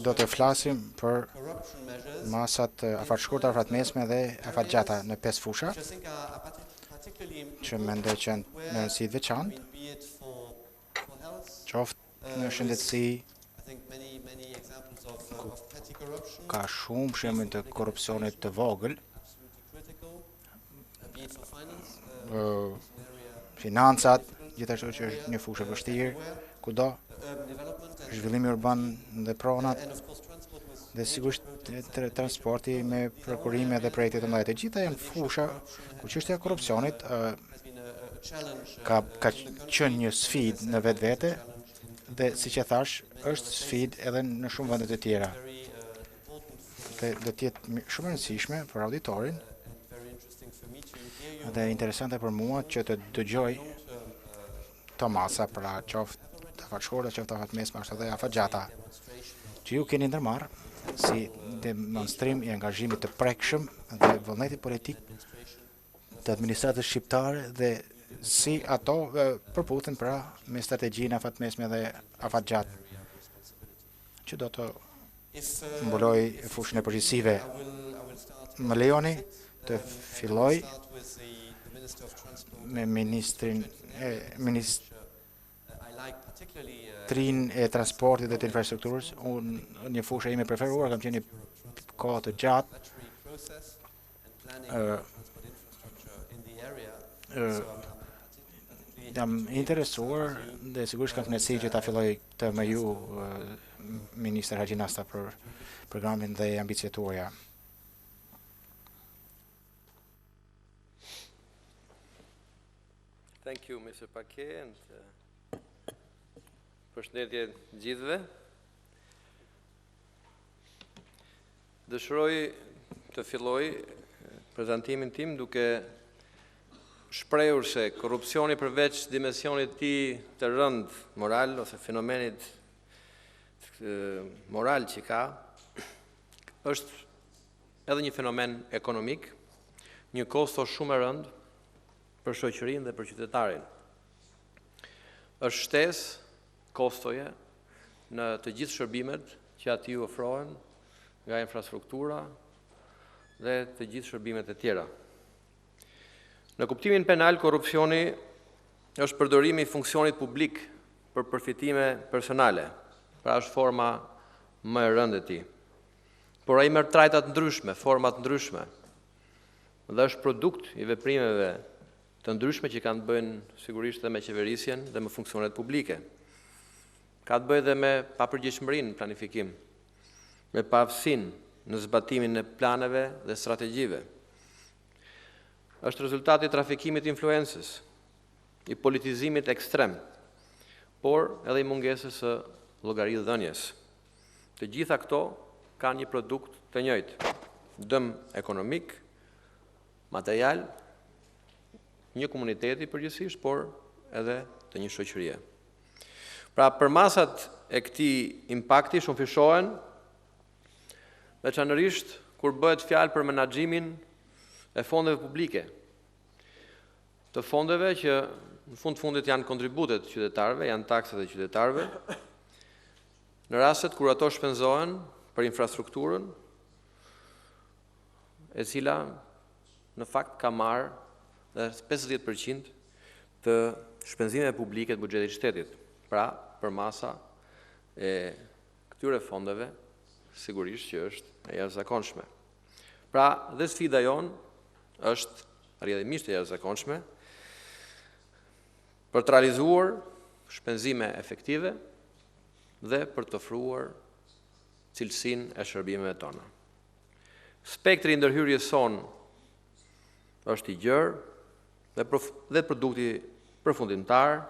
do të flasim për masat afatshkurta, afatmesme dhe afatgjata në 5 fusha, që mendoj që janë me rëndësi të veçantë, qoftë në shëndetësi, ka shumë shembuj të korrupsionit të vogël, financat, gjithashtu që është një fushë e vështirë, kudo, zhvillimi urban dhe pronat, dhe sigurisht transporti me prokurime dhe projekte të mëdha. Të gjitha janë fusha ku çështja e korrupsionit ka qenë një sfidë në vetvete dhe siç e thash, është sfidë edhe në shumë vende të tjera. Dhe do të jetë shumë e rëndësishme për auditorin dhe interesante për mua që të dëgjoj Tomasa, pra qoftë afatshkurta, qoftë afatmesme, ashtu edhe afatgjata, që ju keni ndërmarrë si demonstrim i angazhimit të prekshëm dhe vullnetit politik të administratës shqiptare dhe si ato përputhen pra me strategjinë afatmesme dhe afatgjatë, që do të mbuloj fushën e përgjegjësive. Më lejoni të filloj me ministrin e transportit dhe të infrastrukturës. Unë një fushë ime preferuar kam qenë një kohë të gjatë jam interesuar dhe sigurisht kam kënaqësi që ta filloj të me ju ministër Haxhi Nasta për programin dhe ambicet tuaja. Thank you, Mr. Paquet, and përshëndetje gjithëve. Dëshiroj të filloj prezantimin tim duke shprehur se korrupsioni përveç dimensionit tij të rënd moral ose fenomenit moral që ka, është edhe një fenomen ekonomik, një kosto shumë e rënd për shoqërinë dhe për qytetarin. Është shtesë kostoje në të gjithë shërbimet që aty ofrohen, nga infrastruktura dhe të gjithë shërbimet e tjera. Në kuptimin penal, korrupsioni është përdorimi i funksionit publik për përfitime personale, pra është forma më e rëndë e tij. Por ai merr trajta të ndryshme, forma të ndryshme, dhe është produkt i veprimeve të ndryshme që kanë të bëjnë sigurisht dhe me qeverisjen dhe me funksionet publike. Ka të bëjë dhe me papërgjegjshmërinë në planifikim, me paaftësinë në zbatimin e planeve dhe strategjive. Është rezultati i trafikimit të influencës, i politizimit ekstrem, por edhe i mungesës së llogaridhënies. Të gjitha këto kanë një produkt të njëjtë, dëm ekonomik, material, një komuniteti përgjithsisht, por edhe të një shoqërie. Pra, përmasat e këtij impakti shumëfishohen, veçanërisht kur bëhet fjalë për menaxhimin e fondeve publike. Të fondeve që në fundit janë kontributet të qytetarëve, janë taksat e qytetarëve, në rastet kur ato shpenzohen për infrastrukturën, e cila në fakt ka marrë dhe 50% të shpenzimeve publike të buxhetit shtetit. Pra, përmasa e këtyre fondeve sigurisht që është e jashtëzakonshme. Pra, dhe sfida jonë është rrjedhimisht e jashtëzakonshme për të realizuar shpenzime efektive dhe për të ofruar cilësinë e shërbimeve tona. Spektri i ndërhyrjes son është i gjerë dhe produkti përfundimtar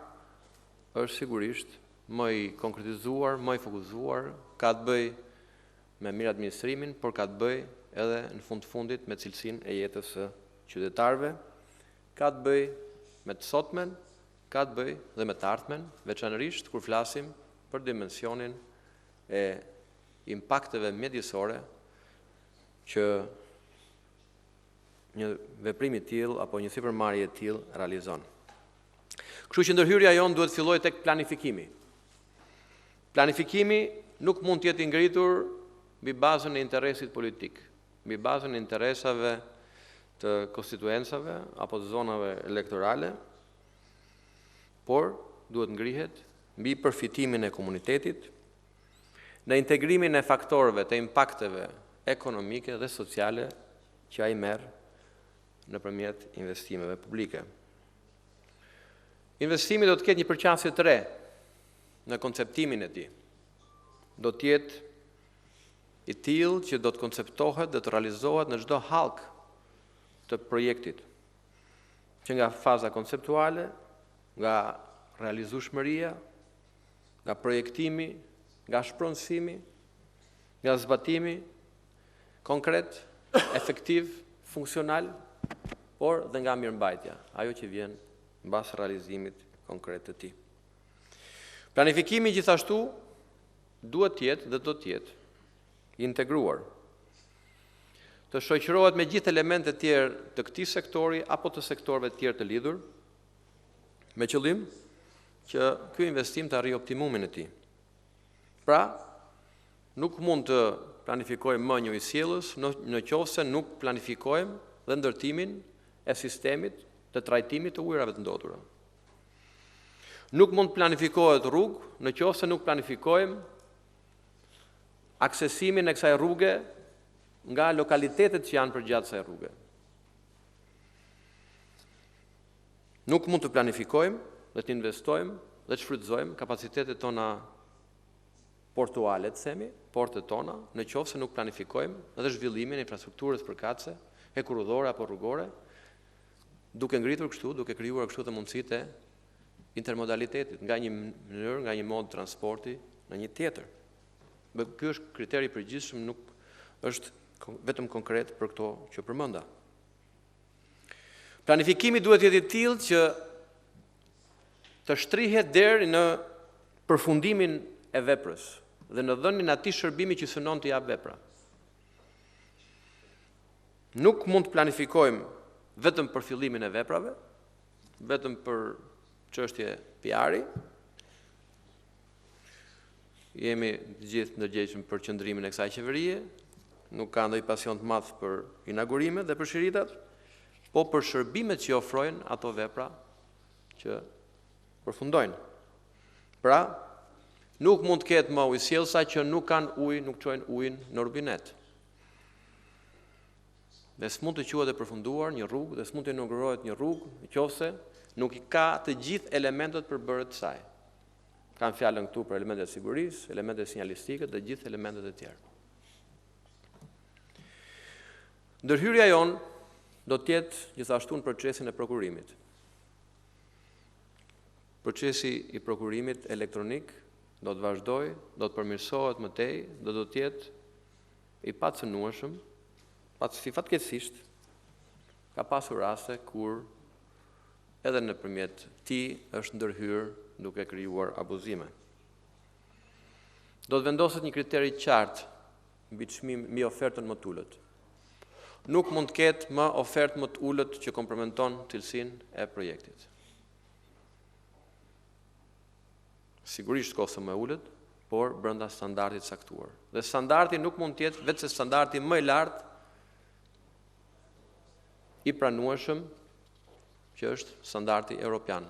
është sigurisht më i konkretizuar, më i fokusuar, ka të bëjë me mirë administrimin, por ka të bëjë edhe në fundit me cilësinë e jetës së qytetarëve, ka të bëjë me të sotmen, ka të bëjë dhe me të ardhmen, veçanërisht kur flasim për dimensionin e impakteve mjedisore që një veprim i tillë apo një sipërmarrje e tillë realizon. Kështu që ndërhyrja jonë duhet fillojë tek planifikimi. Planifikimi nuk mund të jetë i ngritur mbi bazën e interesit politik, mbi bazën e interesave të konstituencave apo të zonave elektorale, por duhet ngrihet mbi përfitimin e komunitetit, në integrimin e faktorëve të impakteve ekonomike dhe sociale që ai merr nëpërmjet investimeve publike. Investimi do të ketë një përqasje të re në konceptimin e tij. Do të jetë i tillë që do të konceptohet dhe të realizohet në çdo hallk të projektit, që nga faza konceptuale, nga realizueshmëria, nga projektimi, nga shpronësimi, nga zbatimi konkret, efektiv, funksional, por dhe nga mirëmbajtja, ajo që vjen mbas realizimit konkret të tij. Planifikimi gjithashtu duhet të jetë dhe do të jetë integruar, të shoqërohet me gjithë elementet e tjerë të këtij sektori apo të sektorëve të tjerë të lidhur, me qëllim që ky investim të arrijë optimumin e tij. Pra, nuk mund të planifikojmë më një ujësjellës nëse nuk planifikojmë dhe ndërtimin e sistemit të trajtimit të ujërave të ndotura. Nuk mund të planifikohet rrugë nëse nuk planifikojmë aksesimin e kësaj rruge nga lokalitetet që janë përgjatë kësaj rruge. Nuk mund të planifikojmë dhe të investojmë dhe të shfrytëzojmë kapacitetet tona portuale, të themi, portet tona, nëse nuk planifikojmë edhe zhvillimin e infrastrukturës përkatëse, e kurudhore apo rrugore, duke ngritur kështu, duke krijuar kështu të mundësitë e intermodalitetit, nga një mënyrë, nga një mod transporti në një tjetër. Ky është kriteri i përgjithshëm, nuk është vetëm konkret për këto që përmenda. Planifikimi duhet jetë i tillë që të shtrihet deri në përfundimin e veprës dhe në dhënien e atij shërbimi që synon të jap vepra. Nuk mund të planifikojmë vetëm për fillimin e veprave, vetëm për çështje PR-i. Jemi të gjithë ndërgjegjshëm për qëndrimin e kësaj qeverie, nuk ka ndonjë pasion të madh për inaugurimet dhe për shiritat, po për shërbimet që ofrojnë ato vepra që përfundojnë. Pra, nuk mund të ketë më ujësjellësa që nuk kanë ujë, nuk çojnë ujin në robinet. Dhe s'mund të quhet e përfunduar një rrugë, dhe s'mund të inaugurohet një rrugë, nëse nuk i ka të gjithë elementet për bërë të saj. Kam fjalën këtu për elementet e sigurisë, elementet sinjalistike dhe gjithë elementet e tjerë. Ndërhyrja jonë do të jetë gjithashtu në procesin e prokurimit. Procesi i prokurimit elektronik do të vazhdojë, do të përmirësohet më tej, dhe do të jetë i pacënueshëm, si fatkeqësisht ka pasur raste kur edhe nëpërmjet tij është ndërhyrë duke krijuar abuzime. Do të vendoset një kriter i qartë mbi çmim mbi ofertën më të ulët. Nuk mund të ketë më ofertë më të ulët që komprometon cilësinë e projektit. Sigurisht kostë më e ulët, por brenda standardit caktuar. Dhe standardi nuk mund të jetë vetëm standardi më i lartë i pranueshëm, që është standardi evropian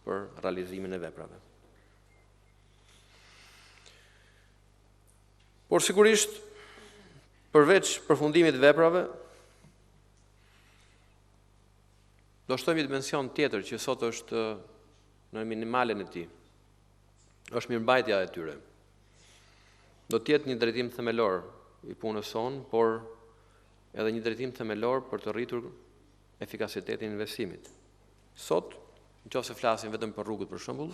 për realizimin e veprave. Por sigurisht, përveç përfundimit të veprave, do shtojmë një dimension tjetër që sot është në minimalen e tij. Është mirëmbajtja e tyre. Do të jetë një drejtim themelor i punës sonë, por edhe një drejtim themelor për të rritur efikasitetin e investimit. Sot, nëse flasim vetëm për rrugët për shembull,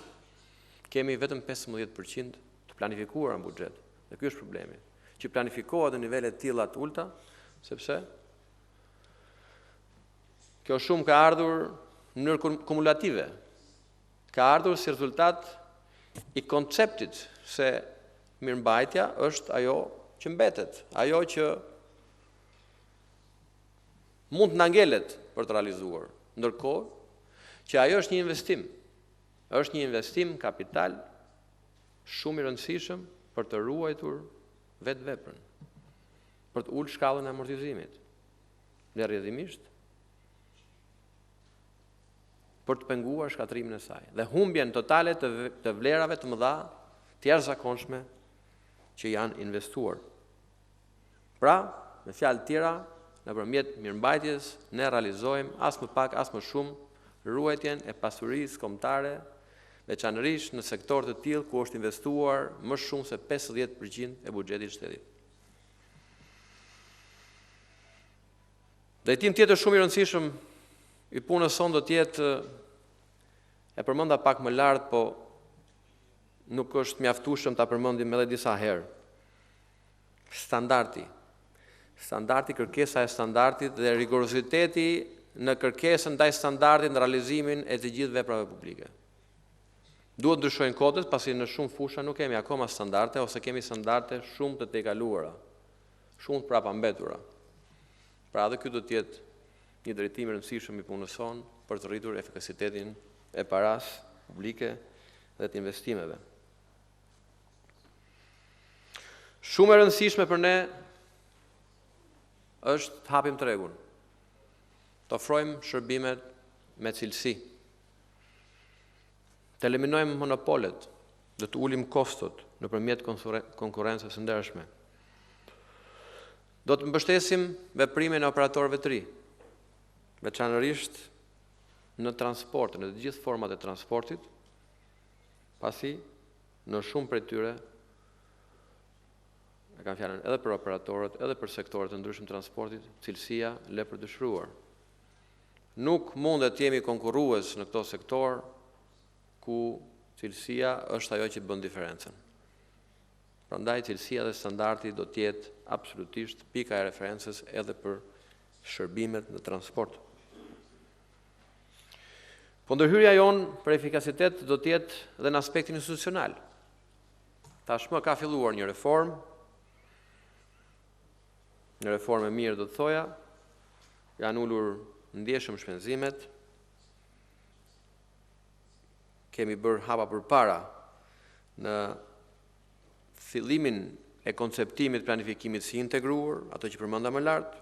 kemi vetëm 15% të planifikuar në buxhet. Dhe ky është problemi, që planifikohet në nivele të tilla të ulta, sepse kjo shumë ka ardhur në mënyrë kumulative. Ka ardhur si rezultat i konceptit se mirëmbajtja është ajo që mbetet, ajo që mund të nangelet për të realizuar. Ndërkohë që ajo është një investim kapital shumë i rëndësishëm për të ruajtur vetë veprën, për të ullë shkallën e amortizimit, dhe rrjedhimisht për të penguar shkatrimin e saj, dhe humbjen totale të vlerave të mëdha të jashtëzakonshme që janë investuar. Pra, me fjalë tjera, nëpërmjet mirëmbajtjes ne realizojmë as më pak as më shumë ruajtjen e pasurisë kombëtare, veçanërisht në sektor të tillë ku është investuar më shumë se 50% e buxhetit shtetit. Drejtim tjetër shumë i rëndësishëm i punës sonë do të jetë, e përmenda pak më lart, po nuk është mjaftueshëm ta përmendim edhe disa herë. Standardi, kërkesa e standardit dhe rigoroziteti në kërkesën ndaj standardit në realizimin e të gjithë veprave publike. Duhet ndryshojnë kodet, pasi në shumë fusha nuk kemi akoma standarde, ose kemi standarde shumë të tejkaluara, shumë të prapambetura. Pra edhe ky do të jetë një drejtim i rëndësishëm i punës sonë për të rritur efikasitetin e paras publike dhe të investimeve. Shumë e rëndësishme për ne është të hapim tregun, të ofrojmë shërbimet me cilësi, të eliminojmë monopolet dhe të ulim kostot nëpërmjet konkurrencës së ndershme. Do të mbështesim veprimin e operatorëve të ri, veçanërisht në transport, në të gjithë format e transportit, pasi në shumë prej tyre, e kam fjalën edhe për operatorët, edhe për sektorët të ndryshëm transportit, cilësia le për dëshiruar. Nuk mundet të jemi konkurrues në këto sektor ku cilësia është ajo që bën diferencën. Prandaj cilësia dhe standardi do të jetë absolutisht pika e referencës edhe për shërbimet në transport. Po ndërhyrja jonë për efikasitet do të jetë edhe në aspektin institucional. Tashmë ka filluar një reformë e mirë do të thoja, janë ulur ndjeshëm shpenzimet, kemi bërë hapa përpara në fillimin e konceptimit planifikimit si integruar, ato që përmenda më lart,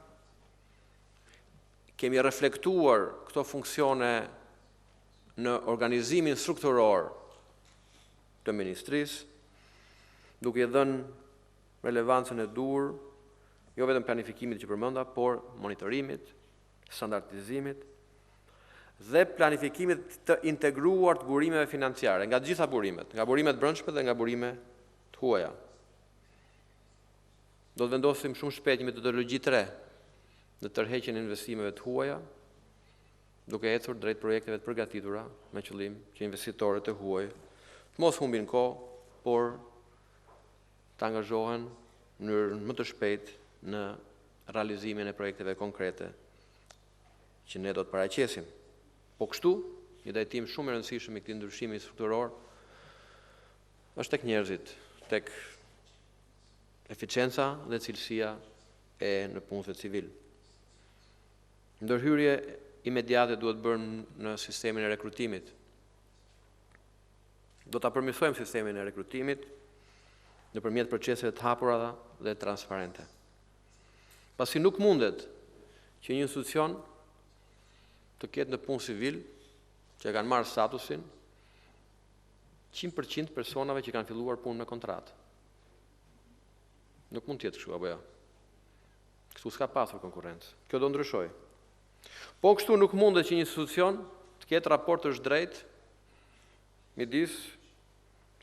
kemi reflektuar këto funksione në organizimin strukturor të ministrisë, duke dhënë relevancën e duhur jo vetëm planifikimit që përmenda, por monitorimit, standardizimit dhe planifikimit të integruar të burimeve financiare, nga të gjitha burimet, nga burimet brendshme dhe nga burimet të huaja. Do të vendosim shumë shpejt një metodologji 3 në tërheqjen e investimeve të huaja, duke ecur drejt projekteve të përgatitura me qëllim që investitorët e huaj të mos humbin kohë, por të angazhohen në mënyrë më të shpejtë në realizimin e projekteve konkrete që ne do të paraqesim. Po kështu, një drejtim shumë i rëndësishëm i këtij ndryshimi strukturor është tek njerëzit, tek eficienca dhe cilësia e në punëve civil. Ndërhyrje imediate duhet bërë në sistemin e rekrutimit. Do ta përmirësojmë sistemin e rekrutimit nëpërmjet proceseve të hapura dhe transparente. Pasi nuk mundet që një institucion të ketë në punë civil që kanë marrë statusin 100% personave që kanë filluar punë me kontratë. Nuk mund të jetë kështu apo jo. Kështu s'ka pasur konkurrencë. Kjo do ndryshojë. Po kështu nuk mundet që një institucion të ketë raport të drejt midis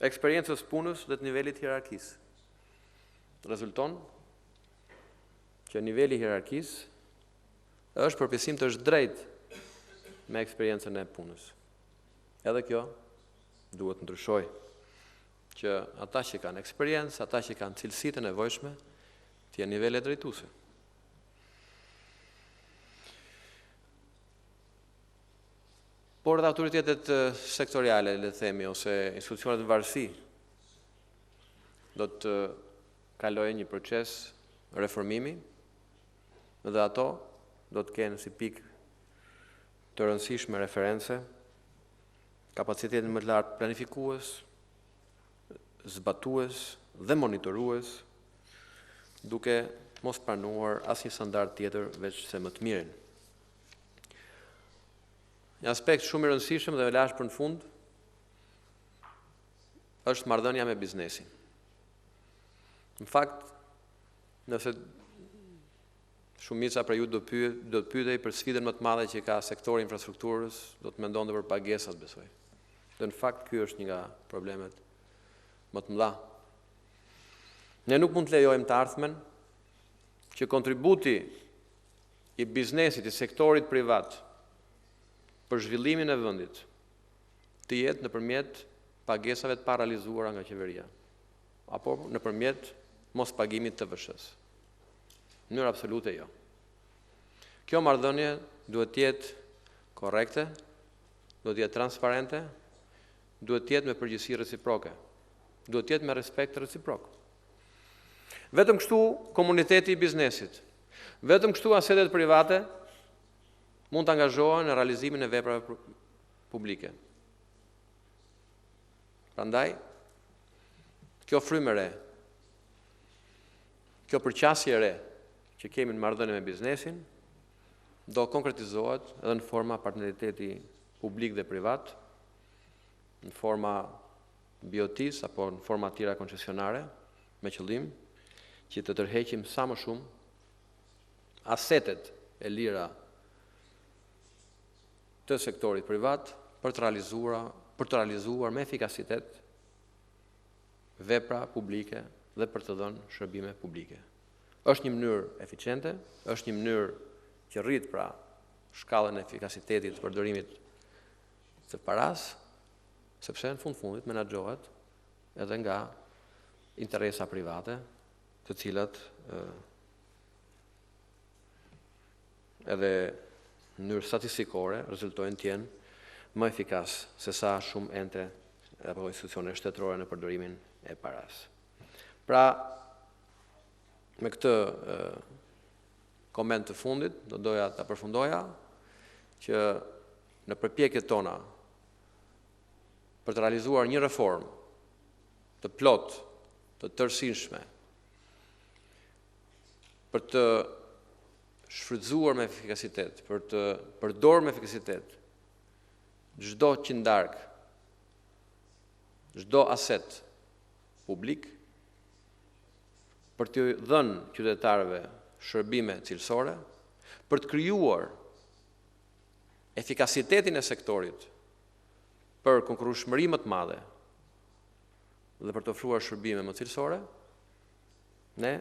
eksperiencës punës dhe të nivelit hierarkisë. Rezulton që niveli hierarkisë është përpisim të drejt me eksperiencën e punës. Edhe kjo duhet ndryshojë, që ata që kanë eksperiencë, ata që kanë cilësitë e nevojshme, të jenë nivele drejtuese. Por edhe autoritetet sektoriale, le të themi, ose institucionet në varësi, do të kalojnë një proces reformimi, dhe ato do të kenë si pikë të rëndësishme reference, kapacitetin më të lartë planifikues, zbatues dhe monitorues, duke mos pranuar asnjë standard tjetër veç se më të mirin. Një aspekt shumë i rëndësishëm dhe lash për në fund është marrëdhënia me biznesin. Në fakt, nëse shumica për ju do të pyetej për sfidën më të madhe që ka sektori infrastrukturës, do të mendonte për pagesat, besoj. Dhe në fakt, ky është një nga problemet më të mëdha. Ne nuk mund të lejojmë të ardhmen që kontributi i biznesit, i sektorit privat për zhvillimin e vendit të jetë nëpërmjet pagesave të paralizuara nga qeveria, apo nëpërmjet mos pagimit të VSH-s. Në mënyrë absolute jo. Kjo marrëdhënie duhet të jetë korrekte, duhet të jetë transparente, duhet të jetë me përgjegjësi reciproke, duhet të jetë me respekt reciprok. Vetëm kështu komuniteti i biznesit, vetëm kështu asetet private mund të angazhohen në realizimin e veprave publike. Prandaj, kjo frymë e re, kjo përqasje e re që kemi në marrëdhënie me biznesin, do konkretizohet edhe në forma partneriteti publik dhe privat, në forma BOT-s apo në forma tjera koncesionare, me qëllim që të tërheqim sa më shumë asetet e lira të sektorit privat për të realizuar me efikasitet vepra publike dhe për të dhënë shërbime publike. Është një mënyrë eficiente, është një mënyrë që rrit pra shkallën e efikasitetit të përdorimit të paras, sepse në fundit menaxhohet edhe nga interesa private, të cilat edhe në mënyrë statistikore rezultojnë të jenë më efikas se sa shumë ente apo institucione shtetërore në përdorimin e paras. Pra, me këtë koment të fundit, do doja të përfundoja që në përpjekjet tona për të realizuar një reformë të plot, të tërësishme, për të shfrytzuar me efikasitet, për të përdorur me efikasitet çdo qindark, çdo aset publik, për të dhënë qytetarëve shërbime cilësore, për të krijuar efikasitetin e sektorit për konkurrueshmëri më të madhe dhe për të ofruar shërbime më cilësore, ne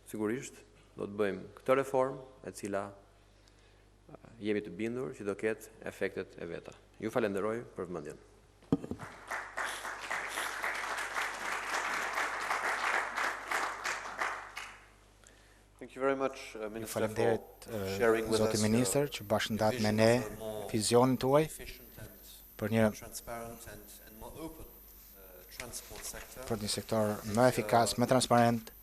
sigurisht do të bëjmë këtë reformë e cila jemi të bindur që do ketë efektet e veta. Ju falenderoj për vëmendjen. Ju falenderit Zoti Ministër që bashkëndat me ne vizionin tuaj për një sektor më efikas, më transparent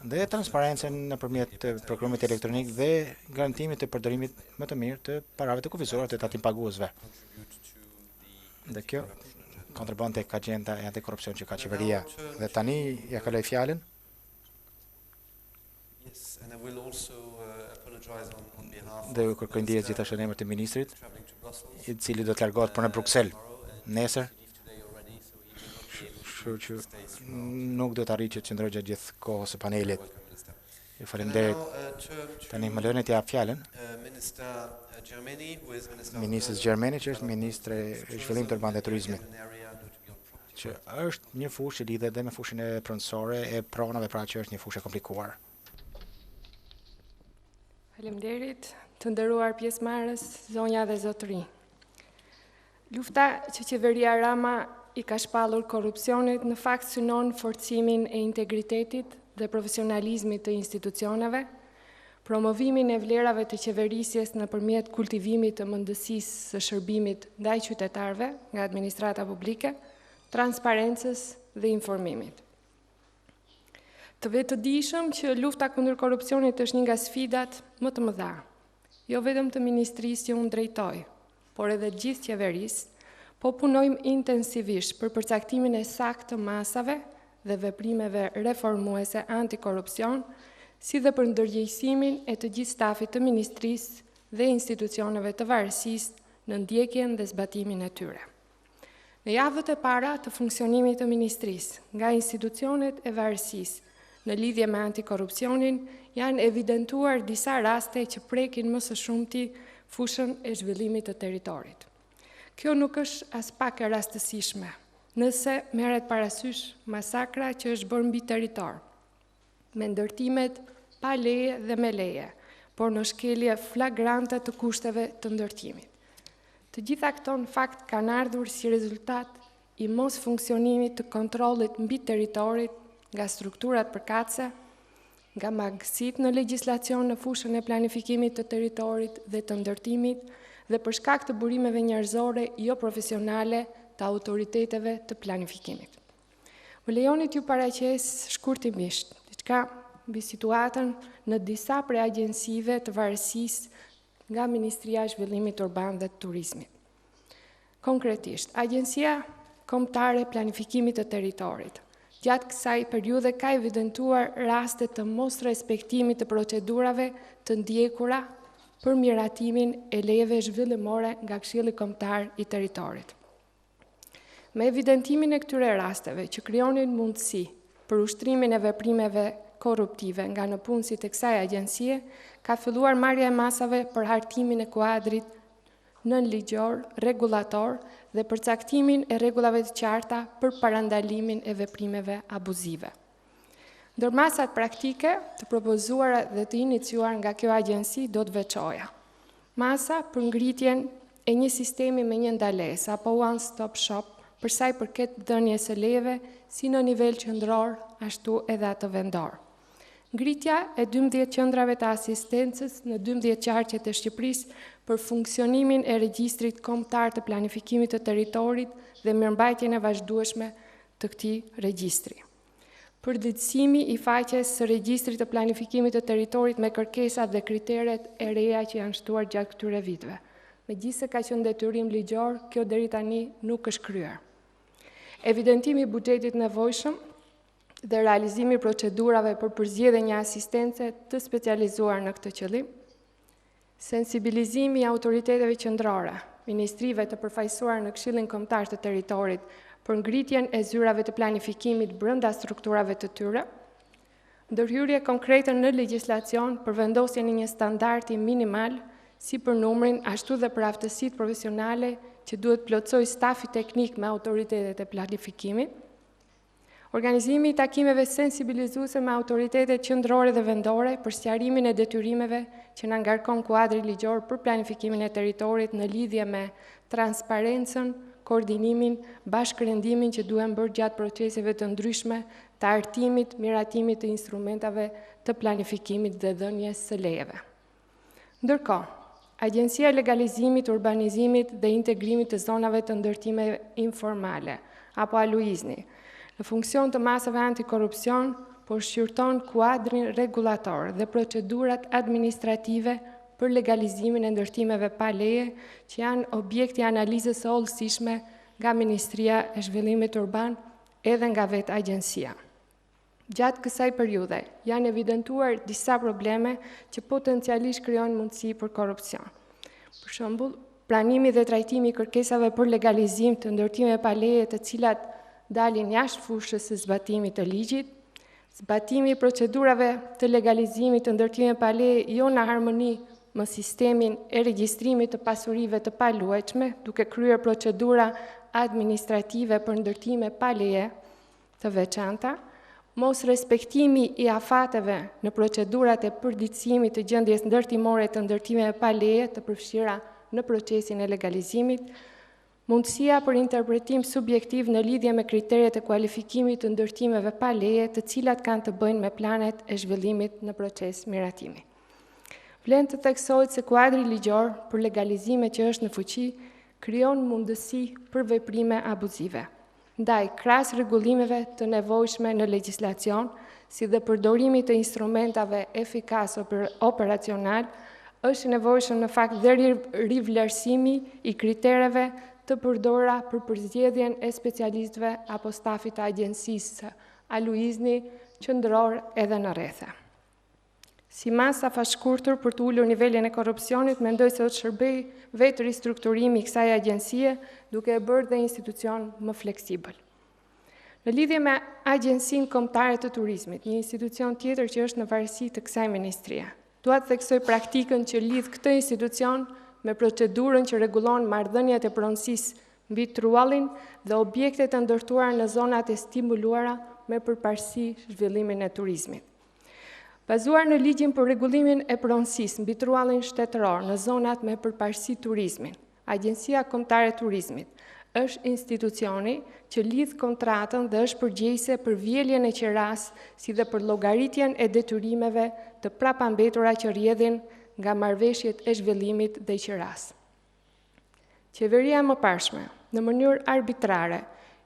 dhe transparencën nëpërmjet prokurimit elektronik dhe garantimit të përdorimit më të mirë të parave të kufizuara të tatimpaguesve. Dhe kjo kontribon tek agenda e antikorrupsion që ka qeveria. Dhe tani ja kaloj fjalën dhe u kërkoj ndjes gjithashtu në emër të ministrit, i cili do të largohet për në Bruksel nesër. Kështu që nuk do të arrijë që të qëndroj gjatë gjithë kohës së panelit. Ju falenderit. Tani më lëni të jap fjalën Ministrës Gjermeni, që është Ministre e Zhvillimit të Urban dhe Turizmit, që është një fushë që lidhet dhe me fushën e pronësore e pronave, pra që është një fushë e komplikuar. Faleminderit, të nderuar pjesëmarrës, zonja dhe zotëri. Lufta që qeveria Rama i ka shpallur korrupsionit në fakt synon forcimin e integritetit dhe profesionalizmit të institucioneve, promovimin e vlerave të qeverisjes nëpërmjet kultivimit të mendësisë së shërbimit ndaj qytetarëve nga administrata publike, transparencës dhe informimit. Të vetëdijshëm që lufta kundër korrupsionit është një nga sfidat më të mëdha, jo vetëm të ministrisë që unë drejtoj, por edhe gjithë qeverisë, Po punojmë intensivisht për përcaktimin e saktë të masave dhe veprimeve reformuese antikorrupsion, si dhe për ndërgjegjësimin e të gjithë stafit të ministrisë dhe institucioneve të varësisë në ndjekjen dhe zbatimin e tyre. Në javët e para të funksionimit të ministrisë, nga institucionet e varësisë në lidhje me antikorrupsionin, janë evidentuar disa raste që prekin më së shumti fushën e zhvillimit të territorit. Kjo nuk është as pak e rastësishme, nëse merret parasysh masakra që është bërë mbi territor, me ndërtimet pa leje dhe me leje, por në shkelje flagrante të kushteve të ndërtimit. Të gjitha këto në fakt kanë ardhur si rezultat i mos funksionimit të kontrollit mbi territorit nga strukturat përkatëse, nga mangësitë në legjislacion në fushën e planifikimit të territorit dhe të ndërtimit, dhe për shkak të burimeve njerëzore jo profesionale të autoriteteve të planifikimit. Më lejoni t'ju paraqes shkurtimisht diçka mbi situatën në disa prej agjensive të varësisë nga Ministria e Zhvillimit Urban dhe Turizmit. Konkretisht, Agjencia Kombëtare e Planifikimit të Territorit, gjatë kësaj periudhe ka evidentuar raste të mos respektimit të procedurave të ndjekura për miratimin e lejeve zhvillimore nga Këshilli Kombëtar i Territorit. Me evidentimin e këtyre rasteve që krijonin mundësi për ushtrimin e veprimeve korruptive nga në punësit e kësaj agjencie, ka filluar marrja e masave për hartimin e kuadrit nënligjor, rregullator dhe përcaktimin e rregullave të qarta për parandalimin e veprimeve abuzive. Ndërmasat praktike të propozuara dhe të iniciuar nga kjo agjenci do të veçoja. Masa për ngritjen e një sistemi me një ndalesë apo one-stop shop për sa i përket dhënies së lejeve si në nivel qendror ashtu edhe atë vendor. Ngritja e 12 qendrave të asistencës në 12 qarqet e Shqipërisë për funksionimin e regjistrit kombëtar të planifikimit të territorit dhe mirëmbajtjen e vazhdueshme të këtij regjistri. Përditësimi i faqes së regjistrit të planifikimit të territorit me kërkesat dhe kriteret e reja që janë shtuar gjatë këtyre viteve. Megjithëse ka qenë detyrim ligjor, kjo deri tani nuk është kryer. Evidentimi i buxhetit nevojshëm dhe realizimi i procedurave për përzgjedhje një asistence të specializuar në këtë qëllim, sensibilizimi i autoriteteve qendrore, ministrive të përfaqësuar në Këshillin Kombëtar të Territorit për ngritjen e zyrave të planifikimit brenda strukturave të tyre, ndërhyrje konkrete në legjislacion për vendosjen e një standardi minimal si për numrin ashtu dhe për aftësitë profesionale që duhet plotësoj stafi teknik me autoritetet e planifikimit, organizimi i takimeve sensibilizuese me autoritetet qendrore dhe vendore për sqarimin e detyrimeve që na ngarkon kuadri ligjor për planifikimin e territorit në lidhje me transparencën, koordinimin, bashkërendimin që duhen bërë gjatë proceseve të ndryshme të artimit, miratimit të instrumentave të planifikimit dhe dhënies së lejeve. Ndërkohë, Agjencia e Legalizimit, Urbanizimit dhe Integrimit të Zonave të Ndërtimeve Informale, apo ALUIZNI, në funksion të masave antikorrupsion, por shqyrton kuadrin rregullator dhe procedurat administrative për legalizimin e ndërtimeve pa leje që janë objekti i analizës së hollësishme nga Ministria e Zhvillimit Urban edhe nga vetë agjencia. Gjatë kësaj periudhe janë evidentuar disa probleme që potencialisht krijojnë mundësi për korrupsion. Për shembull, pranimi dhe trajtimi i kërkesave për legalizim të ndërtimeve pa leje të cilat dalin jashtë fushës së zbatimit të ligjit, zbatimi i procedurave të legalizimit të ndërtimeve pa leje jo në harmoni me sistemin e regjistrimit të pasurive të paluajtshme, duke kryer procedura administrative për ndërtime pa leje të veçanta, mos respektimi i afateve në procedurat e përditësimit të gjendjes ndërtimore të ndërtimeve pa leje të përfshira në procesin e legalizimit, mundësia për interpretim subjektiv në lidhje me kriteret e kualifikimit të ndërtimeve pa leje të cilat kanë të bëjnë me planet e zhvillimit në proces miratimi. Vlen të theksohet se kuadri ligjor për legalizime që është në fuqi krijon mundësi për veprime abuzive. Ndaj, krahas rregullimeve të nevojshme në legjislacion, si dhe përdorimit të instrumentave efikas operacional, është nevojshëm në fakt dhe rivlerësimi i kritereve të të përdora për përzgjedhjen e specialistëve apo stafit të agjencisë a luizni qendror edhe në rrethe. Si mas afashkurtur për të ulur nivelin e korrupsionit, mendoj se do të shërbej vetë ristrukturimi i kësaj agjencie, duke e bërë dhe institucion më fleksibël. Në lidhje me Agjencinë Kombëtare të Turizmit, një institucion tjetër që është në varësi të kësaj ministrie, dua të theksoj praktikën që lidh këtë institucion me procedurën që rregullon marrëdhëniet e pronësisë mbi truallin dhe objektet të ndërtuara në zonat e stimuluara me përparësi zhvillimin e turizmit. Bazuar në ligjin për rregullimin e pronësisë mbi truallin shtetëror në zonat me përparësi turizmin, Agjencia Kombëtare e Turizmit është institucioni që lidh kontratën dhe është përgjegjëse për vjeljen e qeras, si dhe për llogaritjen e detyrimeve të prapambetura që rrjedhin nga marrëveshjet e zhvillimit dhe qeras. Qeveria e mëparshme, në mënyrë arbitrare,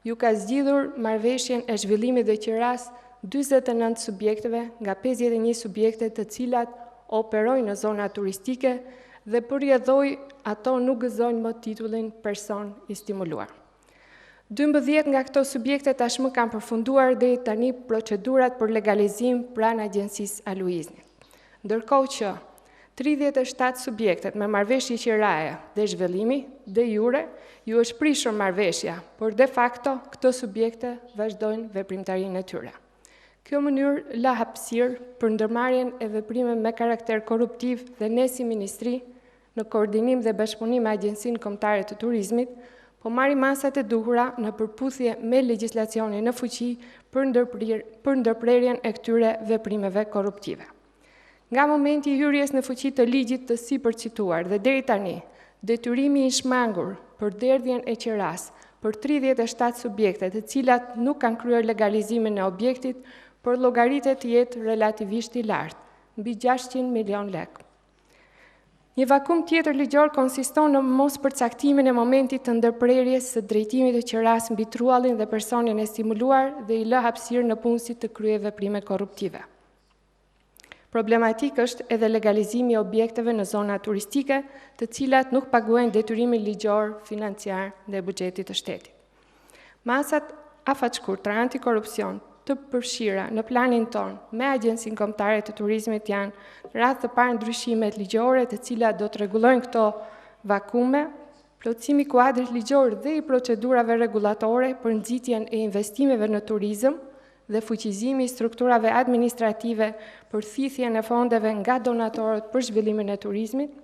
ju ka zgjidhur marrëveshjen e zhvillimit dhe qeras 49 subjekteve nga 51 subjekte të cilat operojnë në zona turistike dhe përjedhoj ato nuk gëzojnë më titullin person i stimuluar. 12 nga këto subjekte tashmë kanë përfunduar dhe tani procedurat për legalizim pranë Agjencisë a luiznit. Ndërkohë që 37 subjektet me marrëveshje qiraje dhe zhvillimi de jure ju është prishur marrëveshja, por de facto këto subjekte vazhdojnë veprimtarinë e tyre. Kjo mënyrë la hapësirë për ndërmarrjen e veprime me karakter korruptiv dhe ne si ministri, në koordinim dhe bashkëpunim me Agjencinë Kombëtare të Turizmit, po marrim masat e duhura në përputhje me legjislacionin në fuqi për ndërprerjen e këtyre veprimeve korruptive. Nga momenti i hyrjes në fuqi të ligjit të sipërcituar dhe deri tani, detyrimi i shmangur për derdhjen e qeras për 37 subjekte të cilat nuk kanë kryer legalizimin e objektit, por llogaritet të jetë relativisht i lartë, mbi 600 milion lekë. Një vakum tjetër ligjor konsiston në mos përcaktimin e momentit të ndërprerjes së drejtimit të qeras mbi truallin dhe personin e stimuluar dhe i lë hapësirë në punësit të kryej veprime korruptive. Problematik është edhe legalizimi i objekteve në zona turistike, të cilat nuk paguajnë detyrimin ligjor, financiar dhe buxhetit të shtetit. Masat afatshkurtra antikorrupsion të përfshira në planin ton me Agjencinë Kombëtare të Turizmit janë radhë të parë ndryshimet ligjore të cilat do të rregullojnë këto vakume, plotësimi i kuadrit ligjor dhe i procedurave rregullatore për nxitjen e investimeve në turizëm dhe fuqizimi i strukturave administrative për thithjen e fondeve nga donatorët për zhvillimin e turizmit,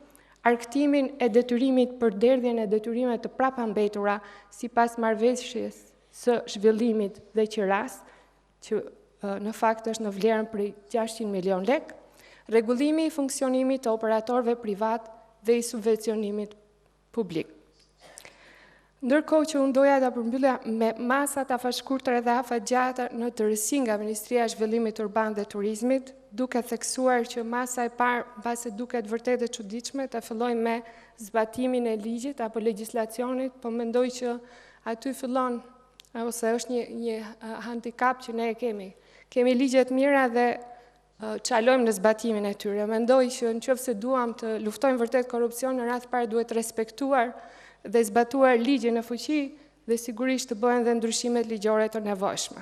arktimin e detyrimit për derdhjen e detyrimeve të prapambetura sipas marrëveshjes së zhvillimit dhe qeras, që në fakt është në vlerën për 600 milion lekë, rregullimi i funksionimit të operatorëve privat dhe i subvencionimit publik. Ndërkohë që unë doja ta përmbyllja me masat afashkurtra dhe afatgjata në tërësi nga Ministria e Zhvillimit Urban dhe Turizmit, duke theksuar që masa e parë, mbase duket vërtet e çuditshme, ta filloj me zbatimin e ligjit apo legjislacionit, po mendoj që aty fillon ose është një handicap që ne e kemi. Kemi ligjet mira dhe çalojmë në zbatimin e tyre. Mendoj që nëse duam të luftojmë vërtet korrupsion, në radhë parë duhet respektuar dhe zbatuar ligjin në fuqi dhe sigurisht të bëhen dhe ndryshimet ligjore të nevojshme.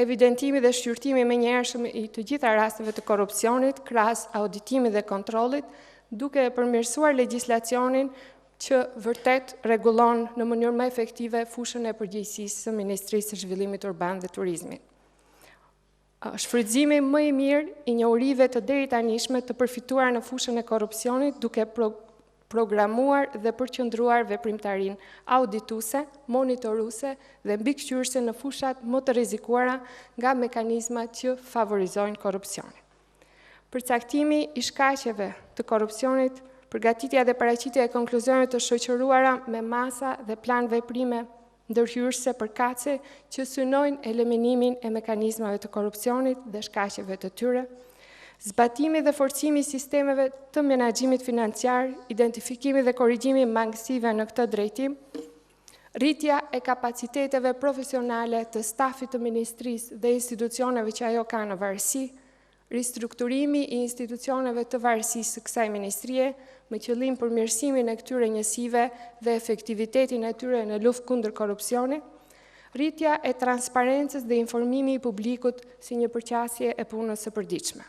Evidentimi dhe shqyrtimi menjëhershëm i të gjitha rasteve të korrupsionit, krahas auditimit dhe kontrollit, duke e përmirësuar legjislacionin që vërtet rregullon në mënyrë më efektive fushën e përgjegjësisë së Ministrisë së Zhvillimit Urban dhe Turizmit. Shfrytëzimi më i mirë i njohurive të deritanishme të përfituara në fushën e korrupsionit, duke programuar dhe përqendruar veprimtarinë audituese, monitoruese dhe mbikëqyrëse në fushat më të rrezikuara nga mekanizmat që favorizojnë korrupsionin. Përcaktimi i shkaqeve të korrupsionit, përgatitja dhe paraqitja e konkluzioneve të shoqëruara me masa dhe plan veprime ndërhyrëse përkatëse që synojnë eliminimin e mekanizmave të korrupsionit dhe shkaqeve të tyre, zbatimi dhe forcimi i sistemeve të menaxhimit financiar, identifikimi dhe korrigjimi i mangësive në këtë drejtim, rritja e kapaciteteve profesionale të stafit të ministrisë dhe institucioneve që ajo ka në varësi, ristrukturimi i institucioneve të varësisë së kësaj ministrie, me qëllim përmirësimin e këtyre njësive dhe efektivitetin e tyre në luftë kundër korrupsionit, rritja e transparencës dhe informimi i publikut si një përqasje e punës së përditshme.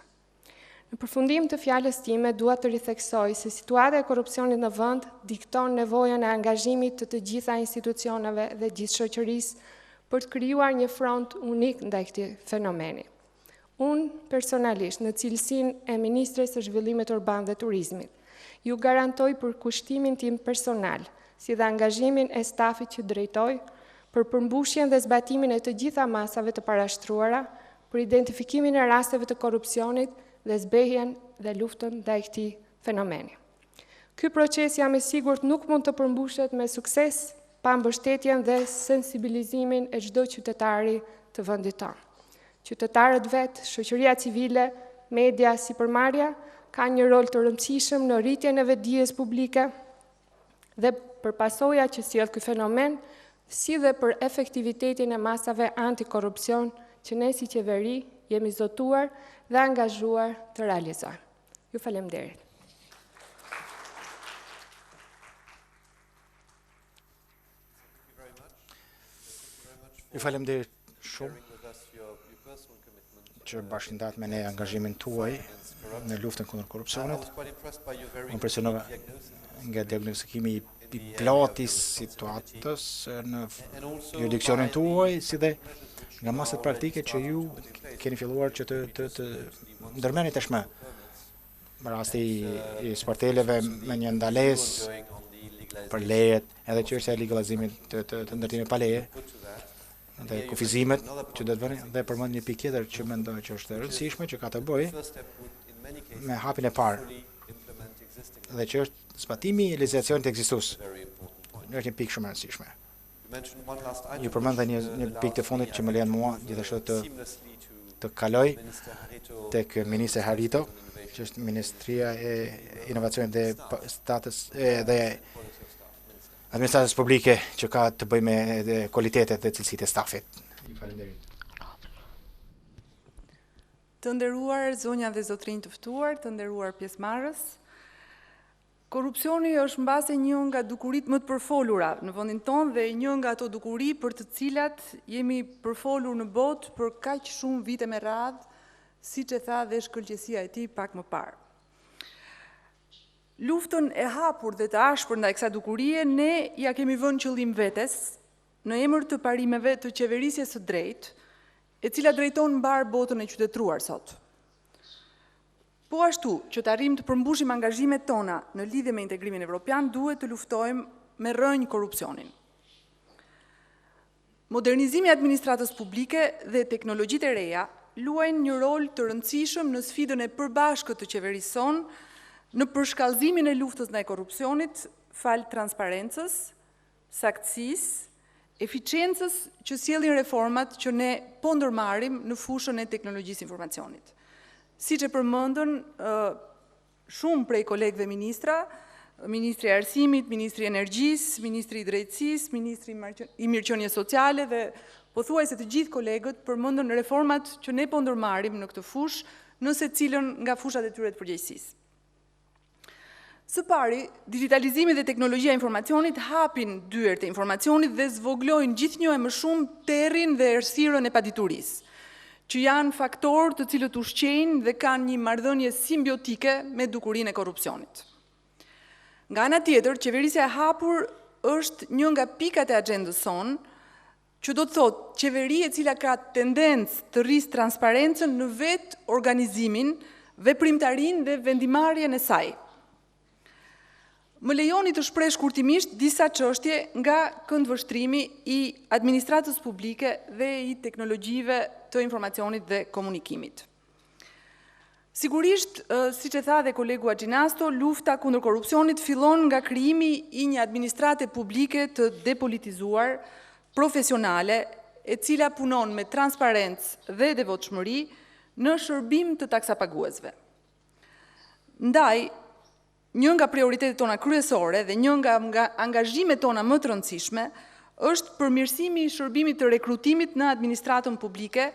Në përfundim të fjalës time, dua të ritheksoj se situata e korrupsionit në vend dikton nevojën e angazhimit të gjitha institucioneve dhe gjithë shoqërisë për të krijuar një front unik ndaj këtij fenomeni. Unë personalisht, në cilësinë e Ministres së Zhvillimit Urban dhe Turizmit, ju garantoj për kushtimin tim personal, si dhe angazhimin e stafit që drejtoj, për përmbushjen dhe zbatimin e të gjitha masave të parashtruara, për identifikimin e rasteve të korrupsionit dhe zbehjen dhe luftën ndaj këtij fenomeni. Ky proces jam e sigurt nuk mund të përmbushet me sukses pa mbështetjen dhe sensibilizimin e çdo qytetari të vendit tonë. Qytetarët vetë, shoqëria civile, media, sipërmarrja kanë një rol të rëndësishëm në rritjen e vetdijes publike dhe për pasoja që sjell ky fenomen, si dhe për efektivitetin e masave antikorrupsion që ne si qeveri jemi zotuar dhe angazhuar të realizojmë. Ju faleminderit. Ju faleminderit shumë që bashkëndat me ne angazhimin tuaj në luftën kundër korrupsionit. Unë impresionova nga diagnostikimi i plot i situatës në jurisdiksionin tuaj, si dhe nga masat praktike që ju keni filluar që të ndërmeni tashmë. Rasti i sporteleve me një ndalesë për lejet, edhe çështja e legalizimit të ndërtimit pa leje, dhe kufizimet që do të bëni, dhe përmend një pikë tjetër që mendoj që është e rëndësishme që ka të bëjë me hapin e parë, dhe që është zbatimi i legislacionit ekzistues. Është një pikë shumë e rëndësishme. Ju përmend një pikë të fundit që më lejon mua gjithashtu të kaloj tek ministri Harito, që është Ministria e Inovacionit dhe dhe administratës publike që ka të bëjë me kualitetet dhe cilësitë e stafit. Faleminderit. Të nderuar zonja dhe zotrinj të ftuar, të nderuar pjesëmarrës, korrupsioni është mbase një nga dukuritë më të përfolura në vendin tonë dhe një nga ato dukuri për të cilat jemi përfolur në botë për kaq shumë vite me radhë, siç e tha dhe shkëlqësia e tij pak më parë. Luftën e hapur dhe të ashpër ndaj kësaj dukurie ne ja kemi vënë qëllim vetes në emër të parimeve të qeverisjes së drejtë, e cila drejton mbar botën e qytetëruar sot. Po ashtu që të arrijmë të përmbushim angazhimet tona në lidhje me integrimin evropian, duhet të luftojmë me rrënjë korrupsionin. Modernizimi i administratës publike dhe teknologjitë e reja luajnë një rol të rëndësishëm në sfidën e përbashkët të qeverisë sonë në përshkallëzimin e luftës ndaj korrupsionit, fal transparencës, saktësisë, eficiencës që sjellin reformat që ne po ndërmarrim në fushën e teknologjisë informacionit. Siç e përmendën shumë prej kolegëve ministra, Ministri i Arsimit, Ministri i Energjisë, Ministri i Drejtësisë, Ministri i Mirëqenies Sociale dhe pothuajse të gjithë kolegët përmendën reformat që ne po ndërmarrim në këtë fushë në secilën nga fushat e tyre të përgjegjësisë. Së pari, digitalizimi dhe teknologjia e informacionit hapin dyert e informacionit dhe zvoglojnë gjithnjë e më shumë terrin dhe errësirën e paditurisë, që janë faktorë të cilët ushqejnë dhe kanë një marrëdhënie simbiotike me dukurinë e korrupsionit. Nga ana tjetër, qeverisja e hapur është një nga pikat e agjendës sonë, që do të thotë qeveri e cila ka tendencë të rrisë transparencën në vetë organizimin, veprimtarinë dhe vendimarrjen e saj. Më lejoni të shpreh shkurtimisht disa çështje nga këndvështrimi i administratës publike dhe i teknologjive të informacionit dhe komunikimit. Sigurisht, siç e tha dhe kolegu Agjinasto, lufta kundër korrupsionit fillon nga krijimi i një administrate publike të depolitizuar, profesionale, e cila punon me transparencë dhe devotshmëri në shërbim të taksapaguesve. Ndaj, një nga prioritetet tona kryesore dhe një nga angazhimet tona më të rëndësishme është përmirësimi i shërbimit të rekrutimit në administratën publike,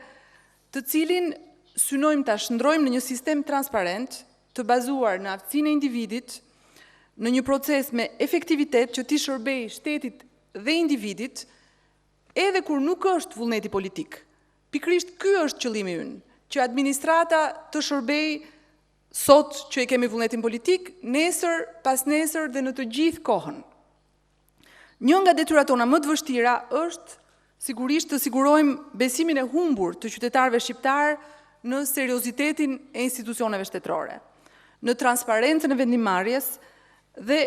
të cilin synojmë ta shndrojmë në një sistem transparent, të bazuar në aftësinë e individit, në një proces me efektivitet që ti shërbej shtetit dhe individit, edhe kur nuk është vullneti politik. Pikrisht ky është qëllimi ynë, që administrata të shërbej sot që i kemi vullnetin politik, nesër, pas nesër dhe në të gjithë kohën. Një nga detyrat tona më të vështira është sigurisht të sigurojmë besimin e humbur të qytetarëve shqiptar në seriozitetin e institucioneve shtetërore, në transparencën e vendimarrjes dhe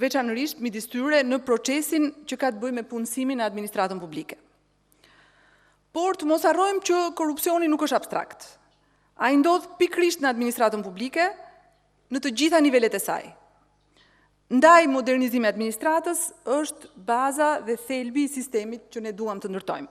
veçanërisht midis tyre në procesin që ka të bëjë me punësimin e administratën publike. Por të mos harrojmë që korrupsioni nuk është abstrakt. Ai ndodh pikërisht në administratën publike në të gjitha nivelet e saj. Ndaj modernizimi i administratës është baza dhe thelbi i sistemit që ne duam të ndërtojmë.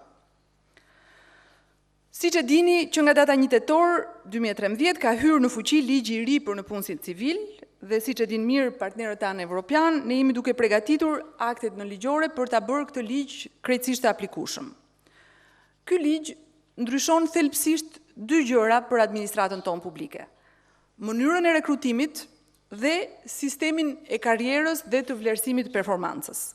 Siç e dini që nga data 1 tetor 2013 ka hyrë në fuqi ligji i ri për në punësin civil dhe siç e din mirë partnerët tanë evropian, ne jemi duke përgatitur aktet në ligjore për ta bërë këtë ligj krejtësisht të aplikueshëm. Ky ligj ndryshon thelbësisht dy gjëra për administratën tonë publike: mënyrën e rekrutimit dhe sistemin e karrierës dhe të vlerësimit të performancës.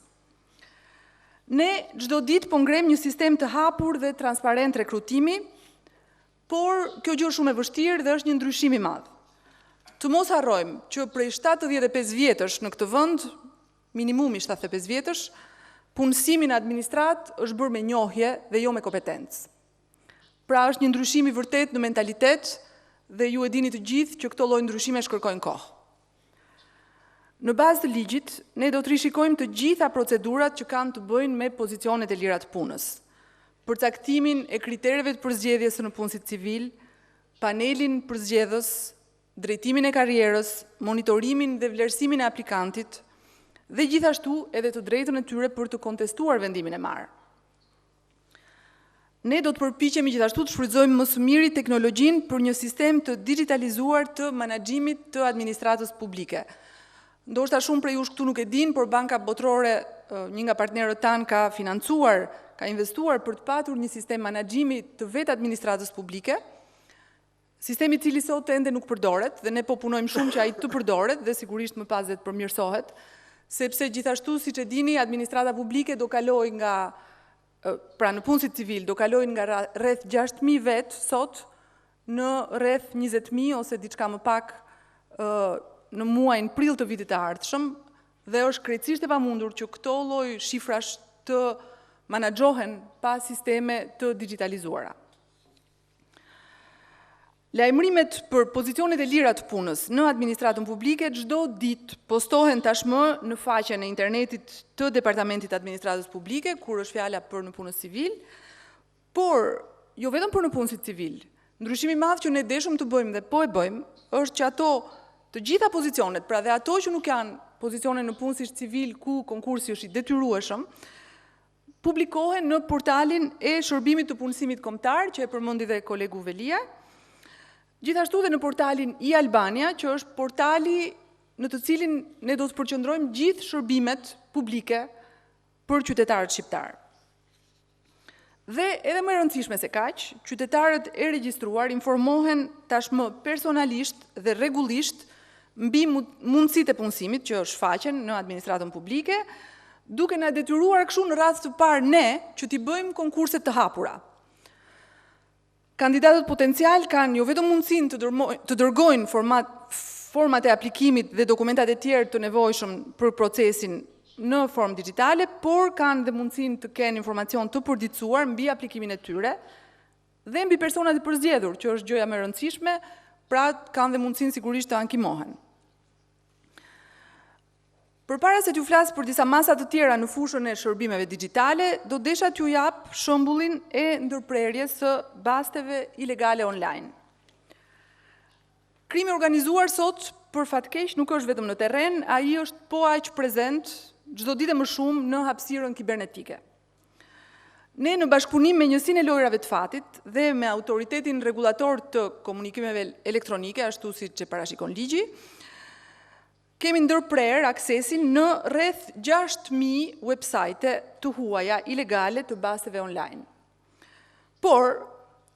Ne çdo ditë po ngrem një sistem të hapur dhe transparent rekrutimi, por kjo gjë është shumë e vështirë dhe është një ndryshim i madh. Të mos harrojmë që prej 75 vjetësh në këtë vend, minimumi 75 vjetësh, punësimi në administrat është bërë me njohje dhe jo me kompetencë. Pra është një ndryshim i vërtet në mentalitet dhe ju e dini të gjithë që këto lloj ndryshime shkërkojnë kohë. Në bazë të ligjit, ne do të rishikojmë të gjitha procedurat që kanë të bëjnë me pozicionet e lira të punës, përcaktimin e kritereve të përzgjedhjes në punësit civil, panelin përzgjedhës, drejtimin e karrierës, monitorimin dhe vlerësimin e aplikantit, dhe gjithashtu edhe të drejtën e tyre për të kontestuar vendimin e marrë. Ne do të përpiqemi gjithashtu të shfrytëzojmë më së miri teknologjinë për një sistem të digitalizuar të menaxhimit të administratës publike. Ndoshta shumë prej jush këtu nuk e din, por Banka Botërore, një nga partnerët tanë, ka financuar, ka investuar për të patur një sistem menaxhimi të vetë administratës publike, sistemi i cili sot ende nuk përdoret dhe ne po punojmë shumë që ai të përdoret dhe sigurisht më pas dhe të përmirësohet, sepse gjithashtu siç e dini, administrata publike do kaloj nga pra në punësit civil do kalojnë nga rreth 6.000 vet sot në rreth 20.000 ose diçka më pak në muajin prill të vitit të ardhshëm dhe është krejtësisht e pamundur që këto lloj shifrash të menaxhohen pa sisteme të digitalizuara. Lajmërimet për pozicionet e lira të punës në administratën publike çdo ditë postohen tashmë në faqen e internetit të Departamentit të Administratës Publike, kur është fjala për në punës civil, por jo vetëm për në punësit civil. Ndryshimi i madh që ne deshëm të bëjmë dhe po e bëjmë është që ato të gjitha pozicionet, pra dhe ato që nuk janë pozicione në punësisht civil ku konkursi është i detyrueshëm, publikohen në portalin e shërbimit të punësimit kombëtar, që e përmendi dhe kolegu Velia, gjithashtu dhe në portalin i Albania, që është portali në të cilin ne do të përqendrojmë gjithë shërbimet publike për qytetarët shqiptar. Dhe edhe më e rëndësishme se kaq, qytetarët e regjistruar informohen tashmë personalisht dhe rregullisht mbi mundësitë e punësimit që shfaqen në administratën publike, duke na detyruar kështu në radhë të parë ne që t'i bëjmë konkurse të hapura. Kandidatët potencial kanë jo vetëm mundësinë të dërgojnë format e aplikimit dhe dokumentat e tjerë të nevojshëm për procesin në formë digjitale, por kanë dhe mundësinë të kenë informacion të përditësuar mbi aplikimin e tyre dhe mbi personat e përzgjedhur, që është gjëja më e rëndësishme, pra kanë dhe mundësinë sigurisht të ankimohen. Përpara se t'ju flas për disa masa të tjera në fushën e shërbimeve digjitale, do desha t'ju jap shembullin e ndërprerjes së basteve ilegale online. Krimi organizuar sot për fatkeq nuk është vetëm në terren, ai është po aq prezent çdo ditë më shumë në hapësirën kibernetike. Ne në bashkëpunim me Njësinë e Lojrave të Fatit dhe me Autoritetin Rregullator të Komunikimeve Elektronike, ashtu siç e parashikon ligji, kemi ndërprer aksesin në rreth 6.000 websajte të huaja ilegale të basteve online. Por,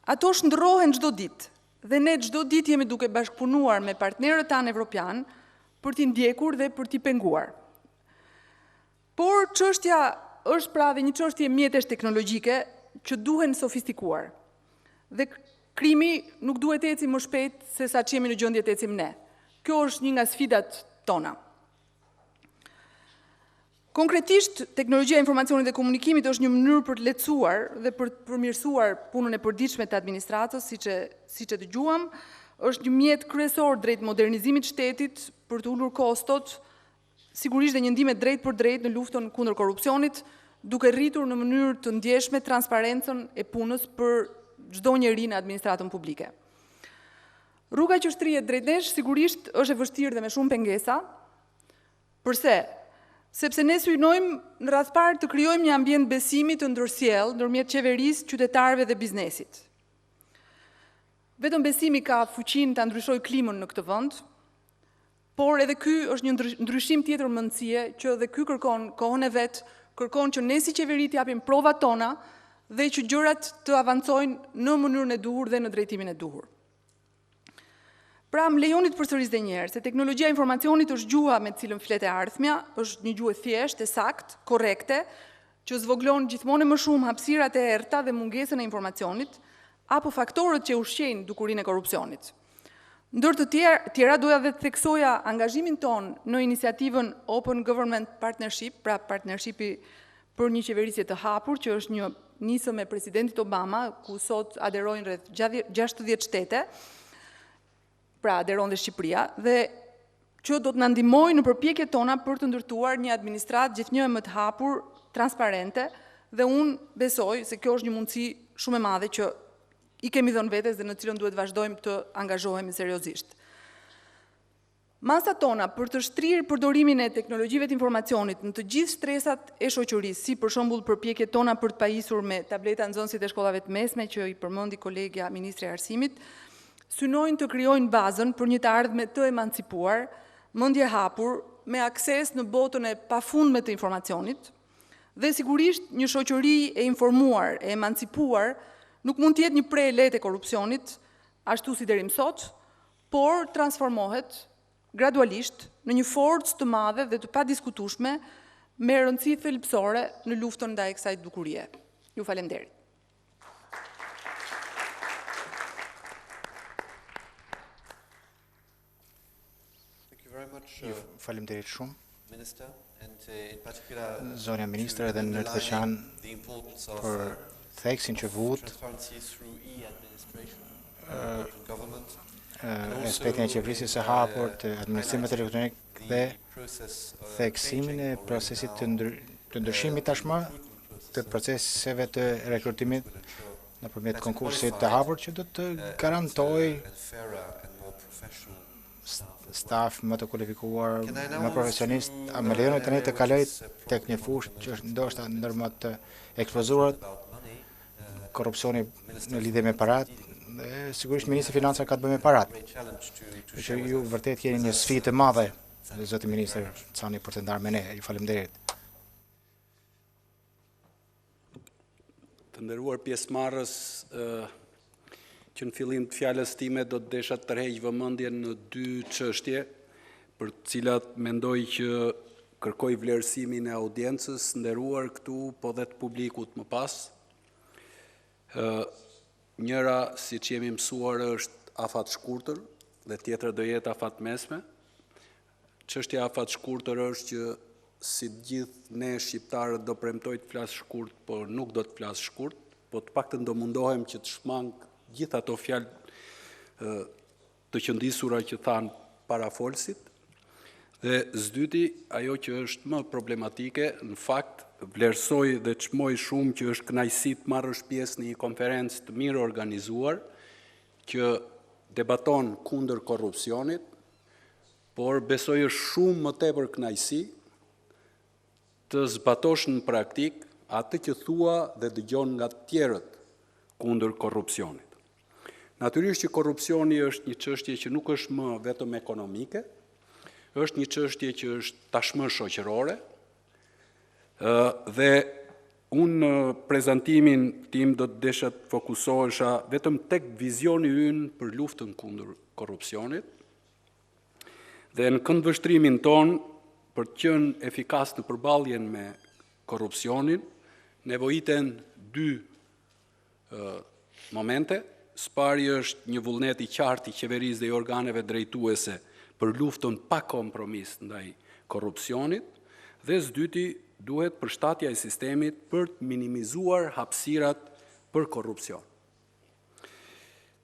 ato shndërrohen çdo ditë dhe ne çdo ditë jemi duke bashkëpunuar me partnerët tanë evropian për t'i ndjekur dhe për t'i penguar. Por çështja është pra dhe një çështje mjetesh teknologjike që duhen sofistikuar. Dhe krimi nuk duhet eci më shpejt se sa që jemi në gjendje të ecim ne. Kjo është një nga sfidat tona. Konkretisht, teknologjia e informacionit dhe komunikimit është një mënyrë për të lehtësuar dhe për të përmirësuar punën e përditshme të administratës, siç e dëgjuam, është një mjet kryesor drejt modernizimit të shtetit për të ulur kostot, sigurisht dhe një ndihmë drejt për drejt në luftën kundër korrupsionit, duke rritur në mënyrë të ndjeshme transparencën e punës për çdo njeri në administratën publike. Rruga që shtrihet drejt nesh sigurisht është e vështirë dhe me shumë pengesa. Përse? Sepse ne synojmë në radh parë të krijojmë një ambient besimi të ndërsjellë ndërmjet qeverisë, qytetarëve dhe biznesit. Vetëm besimi ka fuqinë ta ndryshojë klimën në këtë vend, por edhe ky është një ndryshim tjetër mendësie që edhe ky kërkon kohën e vet, kërkon që ne si qeveri të japim provat tona dhe që gjërat të avancojnë në mënyrën e duhur dhe në drejtimin e duhur. Pra, më lejoni të përsëris edhe një herë se teknologjia e informacionit është gjuha me të cilën flet e ardhmja, është një gjuhë thjeshtë, e saktë, korrekte, që zvoglon gjithmonë më shumë hapësirat e errta dhe mungesën e informacionit, apo faktorët që ushqejnë dukurinë e korrupsionit. Ndër të tjera doja dhe të theksoja angazhimin ton në iniciativën Open Government Partnership, pra partnershipi për një qeverisje të hapur, që është një nisëm e presidentit Obama, ku sot aderojnë rreth 60 shtete, pra aderon dhe Shqipëria, dhe që do të na ndihmojë në përpjekjet tona për të ndërtuar një administratë gjithnjë më të hapur, transparente, dhe unë besoj se kjo është një mundësi shumë e madhe që i kemi dhënë vetes dhe në cilën duhet vazhdojmë të angazhohemi seriozisht. Masa tona për të shtrirë përdorimin e teknologjive të informacionit në të gjithë stresat e shoqërisë, si për shembull përpjekjet tona për të pajisur me tableta nxënësit e shkollave të mesme që i përmendi kolegja Ministri e Arsimit, synojnë të krijojnë bazën për një të ardhme të emancipuar, mendje hapur, me akses në botën e pafundme të informacionit, dhe sigurisht një shoqëri e informuar, e emancipuar, nuk mund të jetë një prej lehtë e korrupsionit, ashtu si deri më sot, por transformohet gradualisht në një forcë të madhe dhe të padiskutueshme me rëndësi thelbësore në luftën ndaj kësaj dukurie. Ju falenderit. Faleminderit shumë. Zonja Ministre dhe në të veçanë për theksin që vut aspektin e qeverisjes së hapur të administrimit elektronik dhe theksimin e procesit të ndryshimit tashmë të proceseve të rekrutimit nëpërmjet konkursit të hapur që do të garantojë staf më të kualifikuar, më profesionist, më lejoni tani të kaloj tek një fushë që është ndoshta ndër më të ekspozuar, korrupsioni në lidhje me parat, dhe sigurisht Ministri i Financave ka të bëjë me parat. Që ju vërtet keni një sfidë të madhe, zoti Ministër Cani, për të ndarë me ne. Ju falemnderit. Të nderuar pjesëmarrës, që në fillim të fjalës time do të desha të tërheq vëmendjen në dy çështje, për të cilat mendoj që kërkoj vlerësimin e audiencës nderuar këtu, po dhe të publikut më pas. Njëra, siç jemi mësuar, është afat shkurtër dhe tjetra do jetë afat mesme. Çështja afat shkurtër është që si të gjithë ne shqiptarët do premtoj të flas shkurt, por nuk do të flas shkurt, po të paktën do mundohem që të shmang gjithë ato fjalë të qëndisura që thanë parafolësit. Dhe s'dyti, ajo që është më problematike, në fakt, vlerësoj dhe çmoj shumë që është kënaqësi të marrësh pjesë në një konferencë të mirë organizuar, që debaton kundër korrupsionit, por besoj është shumë më tepër kënaqësi të zbatosh në praktik atë që thua dhe dëgjon nga të tjerët kundër korrupsionit. Natyrisht që korrupsioni është një çështje që nuk është më vetëm ekonomike, është një çështje që është tashmë shoqërore, dhe unë në prezantimin tim do të desha të fokusohesha vetëm tek vizioni ynë për luftën kundër korrupsionit, Dhe në këndvështrimin tonë, për të qenë efikas në përballjen me korrupsionin, nevojiten dy momente. Së pari është një vullnet i qartë i qeverisë dhe i organeve drejtuese për luftën pa kompromis ndaj korrupsionit, dhe së dyti duhet përshtatja e sistemit për të minimizuar hapësirat për korrupsion.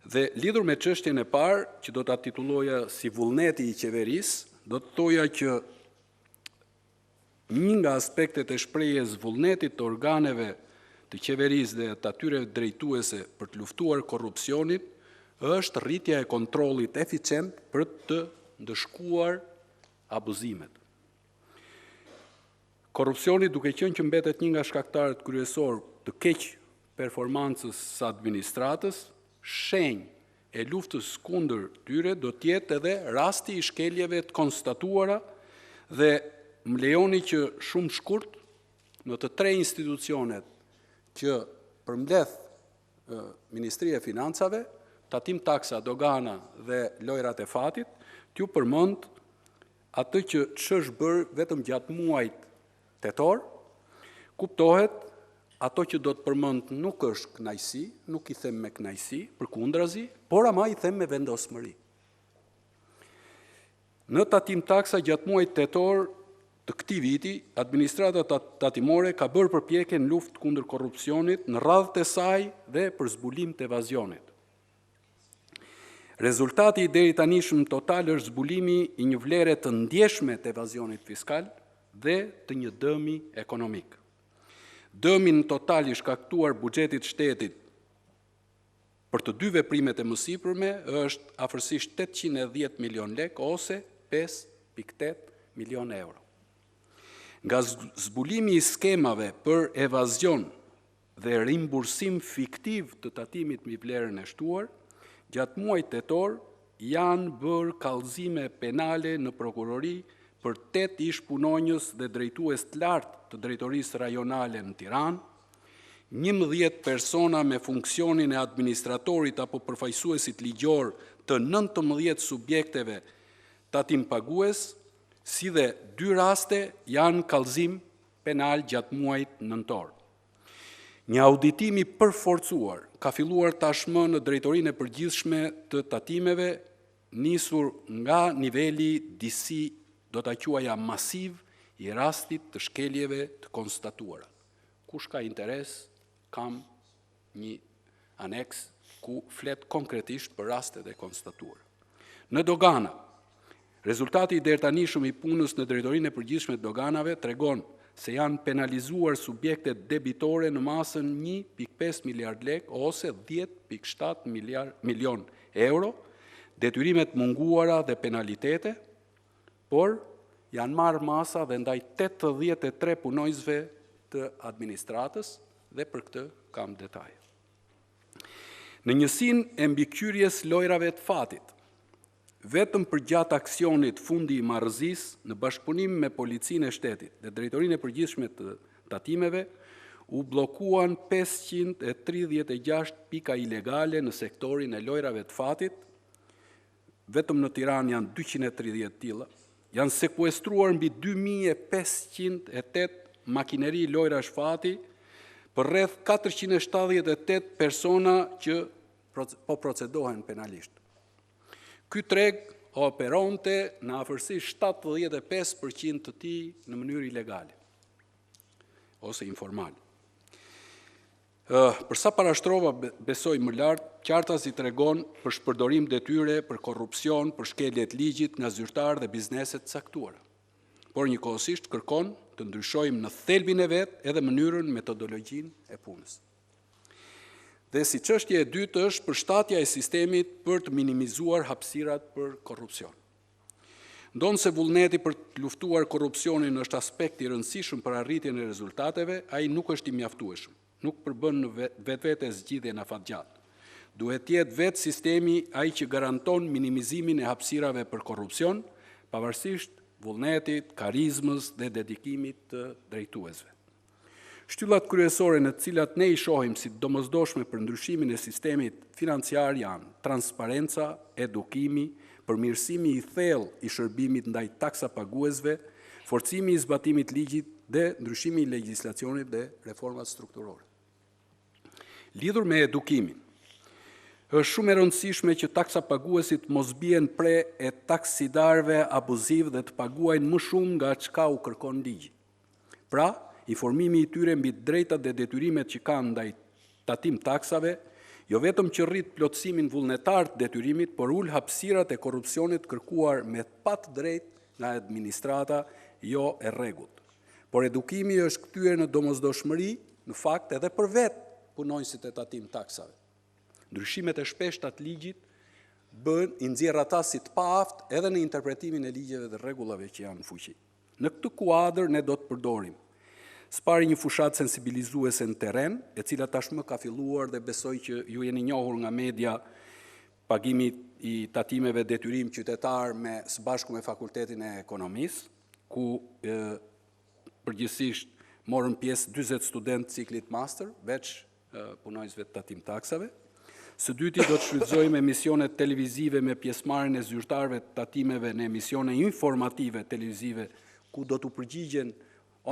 Dhe lidhur me çështjen e parë, që do ta titulloja si vullneti i qeverisë, do të thoja që një nga aspektet e shprehjes vullnetit të organeve të qeverisë dhe të atyre drejtuese për të luftuar korrupsionin është rritja e kontrollit eficient për të ndëshkuar abuzimet. Korrupsioni, duke qenë që mbetet një nga shkaktarët kryesor të keq performancës së administratës, shenjë e luftës kundër tyre do të jetë edhe rasti i shkeljeve të konstatuara, dhe më lejoni që shumë shkurt në të tre institucionet që përmbledh Ministria e Financave, Tatim Taksa, Dogana dhe Lojrat e Fatit, t'ju përmend atë që ç'është bërë vetëm gjatë muajit tetor. Kuptohet, ato që do të përmend nuk është kënaqësi, nuk i them me kënaqësi, përkundrazi, por ama i them me vendosmëri. Në Tatim Taksa gjatë muajit tetor të këtij viti, administrata tatimore ka bërë përpjekje në luftë kundër korrupsionit në radhët e saj dhe për zbulim të evazionit. Rezultati i deri tanishëm total është zbulimi i një vlere të ndjeshme të evazionit fiskal dhe të një dëmi ekonomik. Dëmi në total i shkaktuar buxhetit shtetit për të dy veprimet e mësipërme është afërsisht 810 milion lek ose 5.8 milion euro. Nga zbulimi i skemave për evazion dhe rimbursim fiktiv të tatimit mbi vlerën e shtuar, gjatë muajit tetor janë bërë kallëzime penale në prokurori për 8 ish punonjës dhe drejtues të lartë të drejtorisë rajonale në Tiranë, 11 persona me funksionin e administratorit apo përfaqësuesit ligjor të 19 subjekteve tatim pagues, si dhe 2 raste janë kallëzim penal gjatë muajit nëntor. Një auditim i përforcuar ka filluar tashmë në drejtorinë e përgjithshme të tatimeve, nisur nga niveli disi, do ta quaja masiv, i rastit të shkeljeve të konstatuara. Kush ka interes, kam një aneks ku flet konkretisht për rastet e konstatuara. Në Dogana, rezultati i dertanishëm i punës në drejtorinë e përgjithshme të doganave tregon se janë penalizuar subjektet debitore në masën 1.5 miliard lek ose 10.7 milion euro, detyrimet munguara dhe penalitete, por janë marrë masa dhe ndaj 83 punojësve të administratës, dhe për këtë kam detaje. Në njësinë e mbikëqyrjes lojrave të fatit, vetëm për gjatë aksionit fundi i marrëzisë në bashkëpunim me Policinë e Shtetit dhe Drejtorinë e Përgjithshme të Tatimeve, u blokuan 536 pika ilegale në sektorin e lojrave të fatit, vetëm në Tiranë janë 230 tilla, janë sekuestruar mbi 2508 makineri lojrash fati për rreth 478 persona që po procedohen penalisht. Ky treg operonte në afërsisht 75% të tij në mënyrë ilegale ose informale. Për sa parashtrova, besoj më lart, qartasi tregon për shpërdorim detyre, për korrupsion, për shkelje të ligjit nga zyrtarë dhe bizneset caktuara. Por njëkohësisht kërkon të ndryshojmë në thelbin e vet edhe mënyrën, metodologjinë e punës. Dhe si çështja e dytë është përshtatja e sistemit për të minimizuar hapësirat për korrupsion. Ndonë se vullneti për të luftuar korrupsionin është aspekt i rëndësishëm për arritjen e rezultateve, ai nuk është i mjaftueshëm. Nuk përbën në vetvete zgjidhjen afatgjatë. Duhet të jetë vetë sistemi ai që garanton minimizimin e hapësirave për korrupsion, pavarësisht vullnetit, karizmës dhe dedikimit të drejtuesve. Shtyllat kryesore në të cilat ne I shohim si domosdoshme për ndryshimin e sistemit financiar janë transparenca, edukimi, përmirësimi I thellë I shërbimit ndaj taksapaguesve, forcimi I zbatimit ligjit dhe ndryshimi I legjislacionit dhe reformat strukturore. Lidhur me edukimin, është shumë e rëndësishme që taksapaguesit mos bien pre e taksidarëve abuziv dhe të paguajnë më shumë nga çka u kërkon ligji. Pra, informimi I tyre mbi drejtat dhe detyrimet që kanë ndaj tatim taksave, jo vetëm që rrit plotësimin vullnetar të detyrimit, por ul hapësirat e korrupsionit kërkuar me pat drejt nga administrata, jo e rregullt. Por edukimi është kthyer në domosdoshmëri, në fakt edhe për vetë punonjësit e tatim taksave. Ndryshimet e shpeshta të ligjit I nxjerr ata si të paaft edhe në interpretimin e ligjeve dhe rregullave që janë në fuqi. Në këtë kuadër ne do të përdorim së pari një fushat sensibilizuese në terren, e cila tashmë ka filluar dhe besoj që ju jeni njohur nga media pagimi I tatimeve detyrim qytetar së bashku me Fakultetin e Ekonomisë, ku përgjithsisht morën pjesë 40 studentë ciklit master, veç punonjësve të tatim taksave. Së dyti do të shfrytëzojmë emisionet televizive me pjesëmarrjen e zyrtarëve të tatimeve në emisione informative televizive, ku do të përgjigjen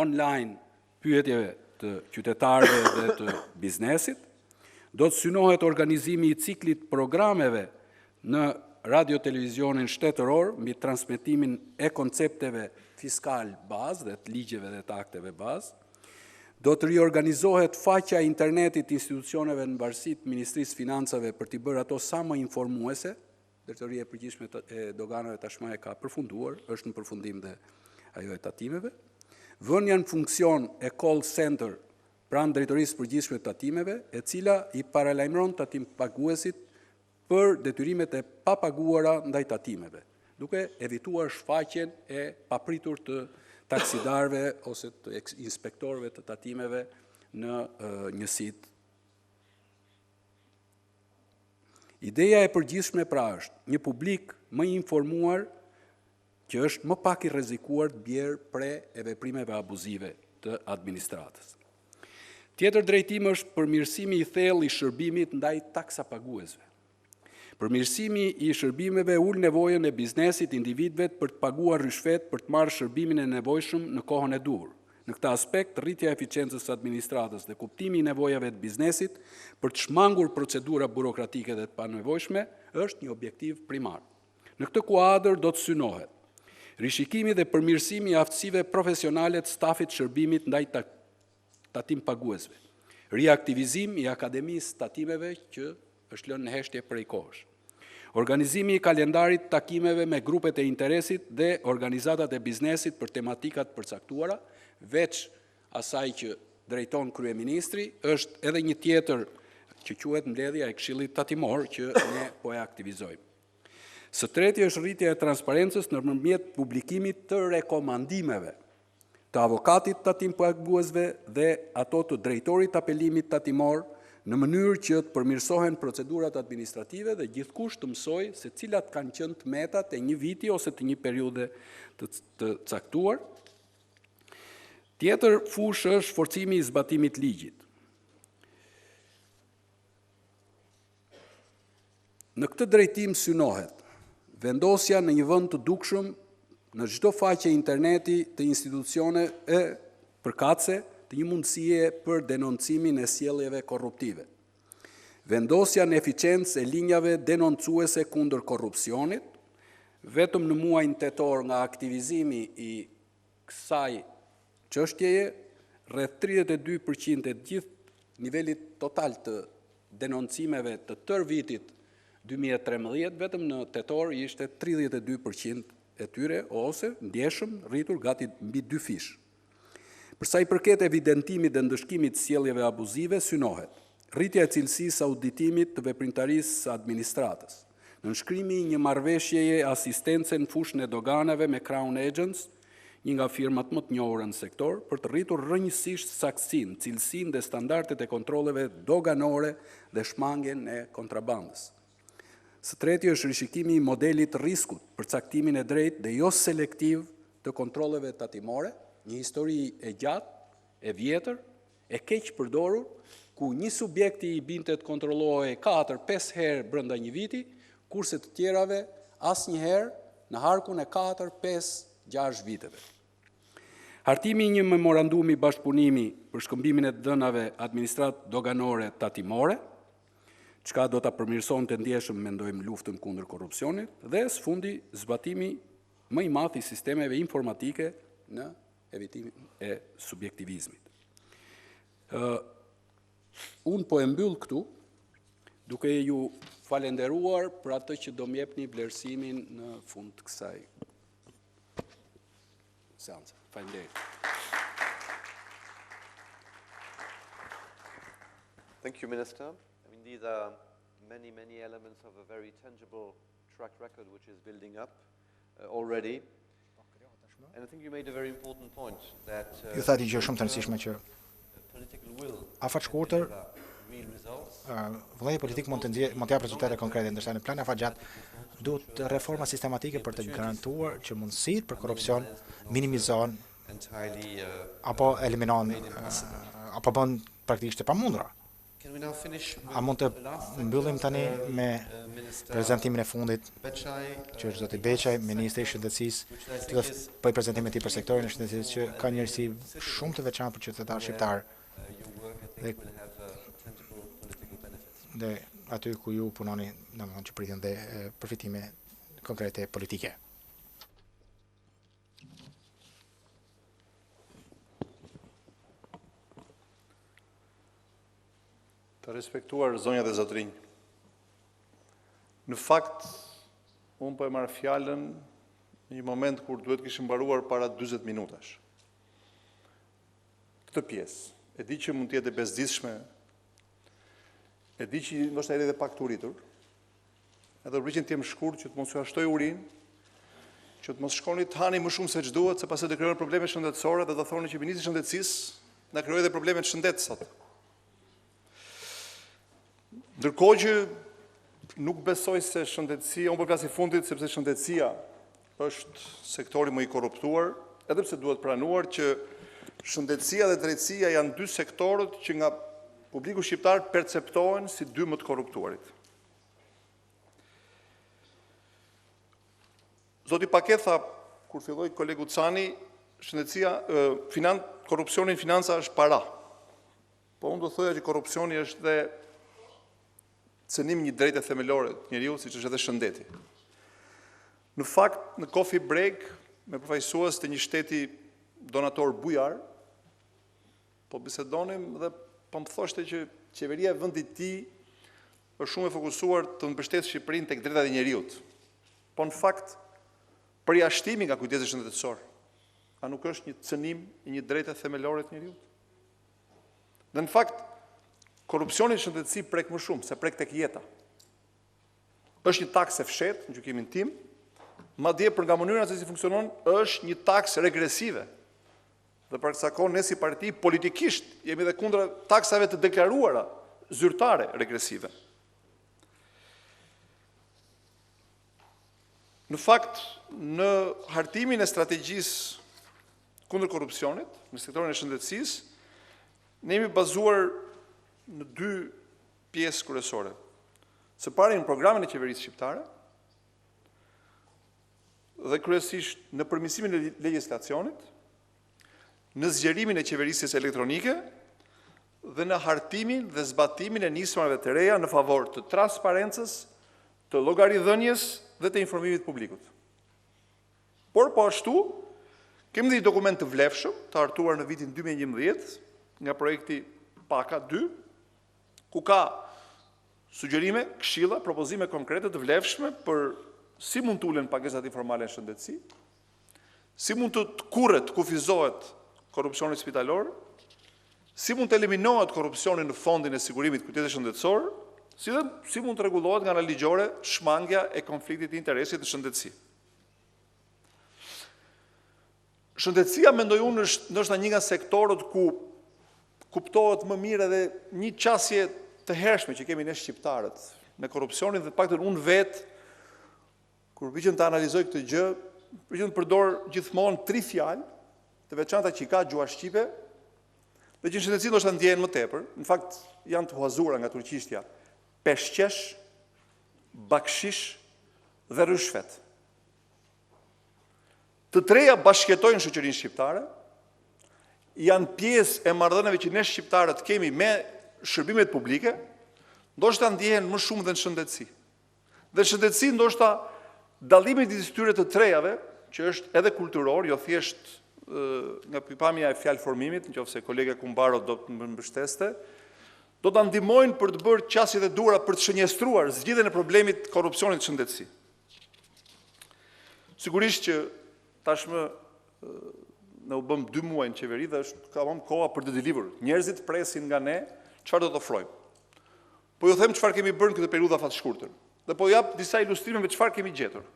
online pyetjeve të qytetarëve dhe të biznesit. Do të synohet organizimi I ciklit programeve në radio-televizionin shtetëror mbi transmetimin e koncepteve fiskal bazë dhe të ligjeve dhe të akteve bazë. Do të riorganizohet faqja e internetit institucioneve në varësi të Ministrisë Financave për t'i bërë ato sa më informuese. Drejtoria e Përgjithshme e Doganave tashmë e ka përfunduar, është në përfundim dhe ajo e tatimeve. Vënia në funksion e call center pranë Drejtorisë Përgjithshme të Tatimeve, e cila I paralajmëron tatim paguesit për detyrimet e papaguara ndaj tatimeve, duke evituar shfaqjen e papritur të taksidarëve ose të inspektorëve të tatimeve në njësitë. Ideja e përgjithshme pra është një publik më I informuar që është më pak I rrezikuar të bjerë pre e veprimeve abuzive të administratës. Tjetër drejtim është përmirësimi I thellë I shërbimit ndaj taksapaguesve. Përmirësimi I shërbimeve ul nevojën e biznesit, individëve për të paguar rishfet për të marrë shërbimin e nevojshëm në kohën e duhur. Në këtë aspekt, rritja e eficiencës së administratës dhe kuptimi I nevojave të biznesit për të shmangur procedura burokratike dhe të panevojshme është një objektiv primar. Në këtë kuadër do të synohet rishikimi dhe përmirësimi I aftësive profesionale të stafit shërbimit ndaj tatim paguesve, riaktivizim I akademisë tatimeve që është lënë në heshtje prej kohësh, organizimi I kalendarit takimeve me grupet e interesit dhe organizatat e biznesit për tematikat përcaktuara, veç asaj që drejton kryeministri, është edhe një tjetër që quhet mbledhja e Këshillit Tatimor që ne po e aktivizojmë. Së treti është rritja e transparencës nëpërmjet publikimit të rekomandimeve të avokatit tatim paguesve dhe ato të drejtorit apelimit tatimor në mënyrë që të përmirësohen procedurat administrative dhe gjithkush të mësoj se cilat kanë qenë tmetat e një viti ose të një periudhe të caktuar. Tjetër fushë është forcimi I zbatimit ligjit. Në këtë drejtim synohet vendosja në një vend të dukshëm në çdo faqe interneti të institucione e përkatëse të një mundësie për denoncimin e sjelljeve korruptive. Vendosja në eficiencë e linjave denoncuese kundër korrupsionit, vetëm në muajin tetor nga aktivizimi I kësaj çështjeje, rreth 32% e gjithë nivelit total të denoncimeve të tërë vitit 2013, vetëm në tetor ishte 32% e tyre, ose ndjeshëm rritur gati mbi 2 fish. Përsa I përket evidentimit dhe ndëshkimit sjelljeve abuzive, synohet rritja e cilësisë auditimit të veprimtarisë së administratës, nënshkrimi I një marrëveshjeje asistence në fushën e doganave me Crown Agents, një nga firmat më të njohura në sektor, për të rritur rrënjësisht saktësinë, cilësinë dhe standardet e kontrolleve doganore dhe shmangjen e kontrabandës. Së treti është rishikimi I modelit riskut për caktimin e drejtë dhe jo selektiv të kontrolleve tatimore, një histori e gjatë, e vjetër, e keq përdorur, ku një subjekti i binte të kontrollohej 4-5 herë brenda një viti, kurse të tjerave asnjëherë në harkun e 4, 5, 6 viteve. Hartimi i një memorandumi bashkëpunimi për shkëmbimin e dënave administrat doganore tatimore, çka do ta përmirësonte ndjeshëm, mendojmë, luftën kundër korrupsionit, dhe së fundi zbatimi më i madh i sistemeve informatike në evitimin e subjektivizmit. Unë po e mbyll këtu, duke ju falenderuar për atë që do m'jepni vlerësimin në fund të kësaj seance. Faleminderit. Thank you, Minister. I mean, these are many elements of a very tangible track record which is building up already. And I think you made a very important point that Ju tha gjë shumë të rëndësishme që political will afat shkurtër real results. vullneti politik mund të japë rezultate konkrete, ndërsa në plan afatgjat duhet reforma sistematike për të garantuar që mundësitë për korrupsion minimizohen apo eliminohen apo bën praktikisht të pamundura. Can we now finish with A mund të the last three mbyllim tani questions, me Minister prezantimin e fundit Becaj, që është zoti Beqaj, Ministri i Shëndetësisë, të do bëj prezantimin e tij për sektorin e shëndetësisë që ka njërsi shumë të veçantë për qytetarë shqiptar your work, I think, will have tangible political benefits. dhe aty ku ju punoni, domethënë që pritin dhe përfitime konkrete politike. Të respektuar zonja dhe zotrinj. Në fakt, unë po e marr fjalën në një moment kur duhet kishim mbaruar para 40 minutash. Këtë pjesë, e di që mund të jetë e bezdisshme, e di që ndoshta edhe pak turitur, edhe rriqen të jem shkurt që të mos ju ashtoj urinë, që të mos shkoni të hani më shumë se ç'duhet, se pastaj do krijojnë probleme shëndetësore dhe do thonë që ministri i shëndetësisë na krijoi edhe probleme të shëndet sot. Ndërkohë që nuk besoj se shëndetësia, unë po flas i fundit sepse shëndetësia është sektori më i korruptuar, edhe pse duhet pranuar që shëndetësia dhe drejtësia janë dy sektorët që nga publiku shqiptar perceptohen si dy më të korruptuarit. Zoti Paketha, kur filloi kolegu Cani, shëndetësia, korrupsioni në financa është para. Po unë do thoja që korrupsioni është dhe cënim një drejtë themelore të njeriu, siç është edhe shëndeti. Në fakt, në coffee break, me përfaqësues të një shteti donator bujar, po bisedonim dhe po më thoshte që qeveria e vendit tij është shumë e fokusuar të mbështetë Shqipërinë tek drejtat e njeriut. Po në fakt, përjashtimi nga kujdesi shëndetësor, a nuk është një cënim i një drejte themelore të njeriut? Dhe në fakt, korrupsioni në shëndetësi prek më shumë, se prek tek jeta. Është një taksë e fshetë, në gjykimin tim, madje për nga mënyra se si funksionon, është një taksë regresive. Dhe për kësaj kohë ne si parti politikisht jemi dhe kundra taksave të deklaruara zyrtare regresive. Në fakt, në hartimin e strategjisë kundër korrupsionit, në sektorin e shëndetësisë, ne jemi bazuar në dy pjesë kryesore. Së pari në programin e qeverisë shqiptare dhe kryesisht në përmirësimin e legjislacionit, në zgjerimin e qeverisjes elektronike dhe në hartimin dhe zbatimin e nismave të reja në favor të transparencës, të llogaridhënies dhe të informimit publikut. Por po ashtu, kemi dhe një dokument të vlefshëm, të hartuar në vitin 2011, nga projekti PAKA 2, ku ka sugjerime, këshilla, propozime konkrete të vlefshme për si mund të ulen pagesat informale në shëndetësi, si mund të kurret, kufizohet korrupsioni spitalor, si mund të eliminohet korrupsioni në fondin e sigurimit kujdesit shëndetësor, si mund të rregullohet nga ana ligjore shmangja e konfliktit të interesit në shëndetësi. Shëndetësia, mendoj unë, është ndoshta një nga sektorët ku kuptohet më mirë edhe një qasje të hershme që kemi ne shqiptarët në korrupsionin, dhe paktën unë vetë, kur vjen të analizoj këtë gjë, vjen të përdor gjithmonë 3 fjalë, të veçanta që i ka gjuha shqipe, dhe që në shëndetësi do shtë ndjenë më tepër, në fakt janë të huazura nga turqishtja, peshqesh, bakshish dhe rëshvet. Të treja bashkëtojnë shoqërinë shqiptare, janë pjesë e marrëdhënieve që ne shqiptarët kemi me shërbimet publike, ndoshta ndjehen më shumë dhe në shëndetësi. Dhe në shëndetësi ndoshta dallimi midis tyre të trejave, që është edhe kulturor, jo thjesht nga pikpamja e fjalë formimit, nëse kolega Kumbaro do të më mbështeste, do ta ndihmojnë për të bërë qasjet e duhura për të shënjestruar zgjidhjen e problemit të korrupsionit në shëndetësi. Sigurisht që tashmë ne u bëm 2 muaj në qeveri dhe ka vënë koha për të deliver. Njerëzit presin nga ne çfarë do të ofrojmë. Po ju them çfarë kemi bërë në këtë periudhë afat shkurtër. Dhe po jap disa ilustrime me çfarë kemi gjetur.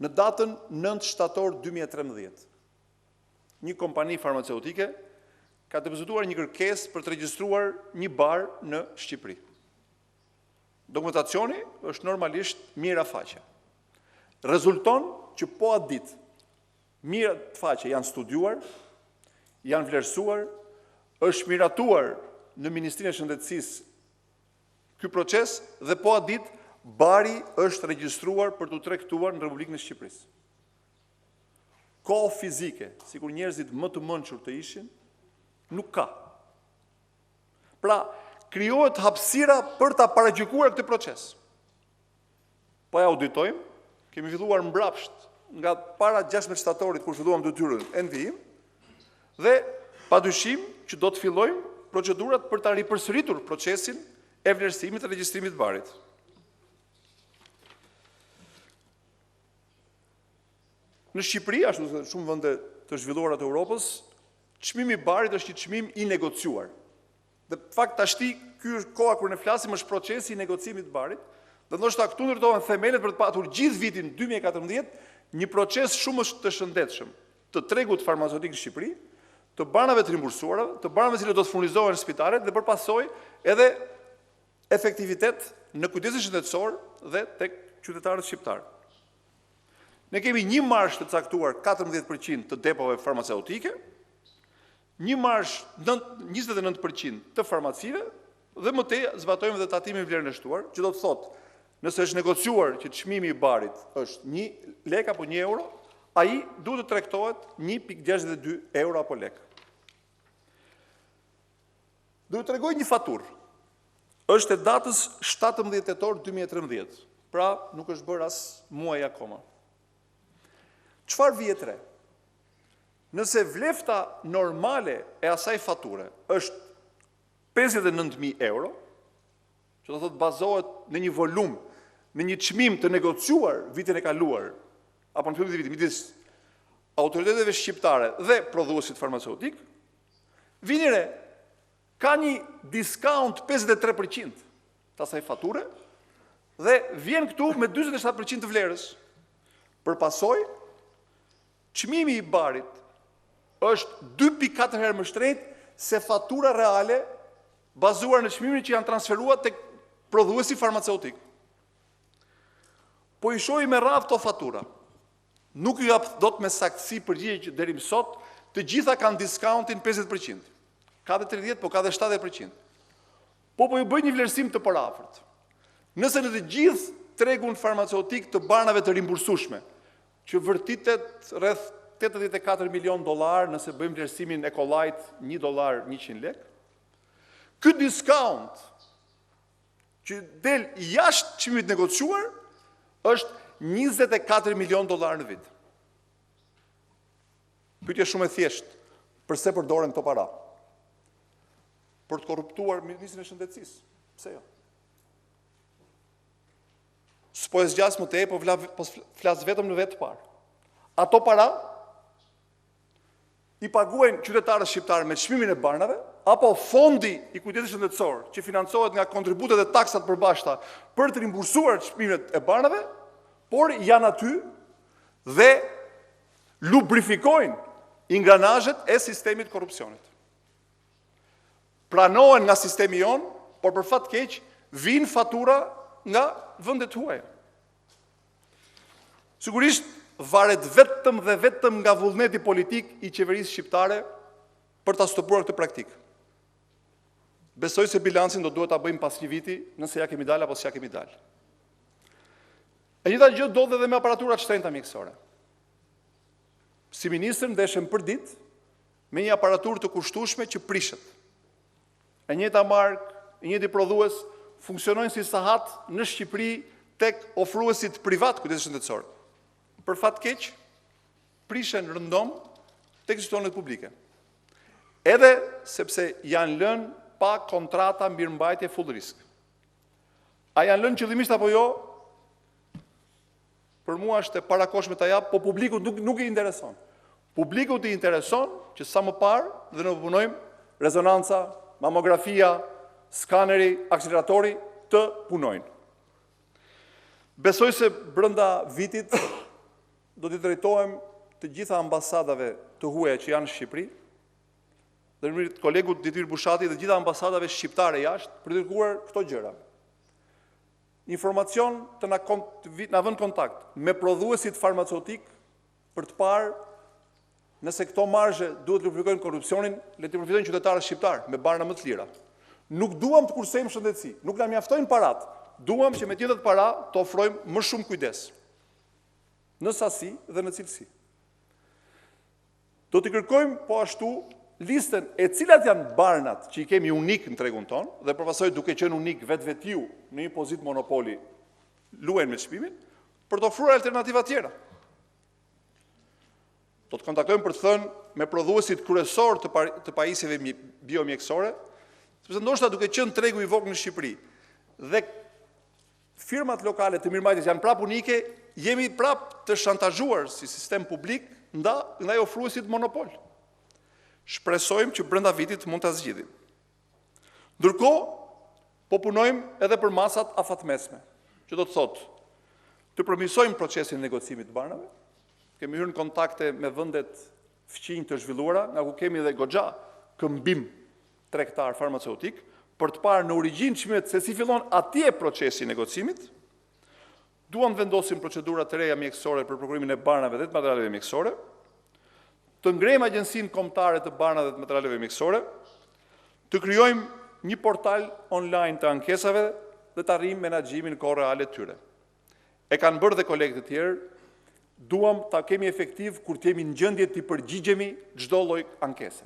Në datën 9 shtator 2013, një kompani farmaceutike ka depozituar një kërkesë për të regjistruar një bar në Shqipëri. Dokumentacioni është normalisht mirafaqe. Rezulton që po atë ditë mirafaqe janë studiuar, janë vlerësuar, është miratuar në Ministrinë e Shëndetësisë ky proces dhe po atë ditë bari është regjistruar për të tregtuar në Republikën e Shqipërisë. Kohë fizike, sikur njerëzit më të mençur të ishin, nuk ka. Pra, krijohet hapësira për ta paragjykuar këtë proces. Po ja auditojmë, kemi filluar mbrapsht nga para 16 shtatorit kur filluam detyrën e ndihim dhe padyshim që do të fillojmë procedurat për ta ripërsëritur procesin e vlerësimit të regjistrimit të barit. Në Shqipëri, ashtu si shumë vende të zhvilluara të Europës, çmimi i barit është një çmim i negociuar. Dhe fakt tashti ky është koha kur ne flasim është procesi i negocimit të barit, dhe ndoshta këtu ndërtohen themelet për të patur gjithë vitin 2014 një proces shumë të shëndetshëm të tregut farmaceutik në Shqipëri, të banave të rimbursuara, të banave që do të furnizohen në spitalet dhe për pasojë edhe efektivitet në kujdesin shëndetësor dhe tek qytetarët shqiptarë. Ne kemi një marshë të caktuar 14% të depove farmaceutike, një marshë 29% të farmacive dhe më tej zbatojmë dhe tatimin vlerën e shtuar, që do të thotë, nëse është negociuar që çmimi i barit është 1 lek apo 1 euro, ai duhet të tregtohet 1.62 euro apo lek. Do të tregoj një faturë. Është e datës 17 tetor 2013, pra nuk është bërë as muaj akoma. Çfarë vjet re? Nëse vlefta normale e asaj fature është 59.000 euro, që do thotë bazohet në një volum, në një çmim të negociuar vitin e kaluar, apo në fillim të vitit midis autoriteteve shqiptare dhe prodhuesit farmaceutik, vini re, ka një discount 53% të asaj fature dhe vjen këtu me 47% të vlerës. Për pasojë, çmimi i barit është 2.4 herë më shtrenjtë se fatura reale bazuar në çmimin që janë transferuar tek prodhuesi farmaceutik. Po i shohim me radhë këto fatura. Nuk ju jap dot me saktësi përgjigje që deri më sot të gjitha kanë discountin 50%. Ka dhe 30, po ka dhe 70%. Po ju bëj një vlerësim të parafort. Nëse në të gjithë tregun farmaceutik të banave të rimbursueshme, që vërtitet rreth $84 milion, nëse bëjmë vlerësimin Ecolite $1 100 lek, ky discount që del jashtë çmimit negociuar është $24 milion në vit. Pyetja shumë e thjeshtë, pse përdoren këto para? Për të korruptuar Ministrin e Shëndetësisë. Pse jo? S'po e zgjas më tej, po flas vetëm në vetë parë. Ato para i paguajnë qytetarët shqiptarë me çmimin e banave, apo fondi i kujdesit shëndetësor, që financohet nga kontributet dhe taksat përbashkëta për të rimbursuar çmimet e banave, por janë aty dhe lubrifikojnë ingranazhet e sistemit korrupsionit. Pranohen nga sistemi jon, por për fat keq vijnë fatura nga vendet huaja. Sigurisht varet vetëm dhe vetëm nga vullneti politik i qeverisë shqiptare për ta stopuar këtë praktikë. Besoj se bilancin do duhet ta bëjmë pas një viti, nëse ja kemi dalë apo s'ja kemi dalë. E njëjta gjë ndodh edhe me aparaturat shtrenjta mjekësore. Si ministër ndeshem për ditë me një aparaturë të kushtueshme që prishet. E njëjta markë, e njëjti prodhues funksionojnë si sahat në Shqipëri tek ofruesit privat kujdesit shëndetësor. Për fat keq, prishen rëndom tek institucionet publike. Edhe sepse janë lënë pa kontrata mirëmbajtje full risk. A janë lënë qëllimisht apo jo? Për mua është e parakoshme ta jap, po publikut nuk i intereson. Publikut i intereson që sa më parë dhe ne punojmë rezonanca, mamografia, skaneri, akseleratori të punojnë. Besoj se brenda vitit do t'i drejtohem të gjitha ambasadave të huaja që janë në Shqipëri, dhe në kolegut Dityr Bushati dhe gjitha ambasadave shqiptare jashtë për të kërkuar këto gjëra. Informacion të na vënë kontakt me prodhuesit farmaceutik për të parë nëse këto marzhe duhet të lubrifikojnë korrupsionin, le të përfitojnë qytetarët shqiptar me barna më të lira. Nuk duam të kursejmë shëndetësi, nuk na mjaftojnë parat, duam që me tjetër para të ofrojmë më shumë kujdes, në sasi dhe në cilësi. Do të kërkojmë po ashtu listën e cilat janë barnat që i kemi unik në tregun tonë, dhe përpasoj duke qenë unik vetë ju në një pozitë monopoli luajnë me çmimin, për të ofruar alternativa tjera. Do të kontaktojmë për të thënë me prodhuesit kryesor të pajisjeve biomjekësore, sepse ndoshta duke qenë tregu i vogël në Shqipëri dhe firmat lokale të mirëmbajtjes janë prap unike, jemi prap të shantazhuar si sistem publik ndaj ofruesit monopol. Shpresojmë që brenda vitit mund ta zgjidhim. Ndërkohë, po punojmë edhe për masat afatmesme, që do të thotë të përmirësojmë procesin e negocimit të barnave. Kemi hyrë në kontakte me vendet fqinj të zhvilluara, nga ku kemi edhe goxha këmbim tregtar farmaceutik, për të parë në origjinë çmimet se si fillon atje procesi i negocimit. Duam të vendosim procedura të reja mjekësore për prokurimin e barnave dhe të materialeve mjekësore, të ngrejmë agjencinë kombëtare të barnave dhe të materialeve mjekësore, të krijojmë një portal online të ankesave dhe të arrijmë menaxhimin në kohë reale të tyre. E kanë bërë dhe kolegët e tjerë, duam ta kemi efektiv kur të jemi në gjendje të përgjigjemi çdo lloj ankese.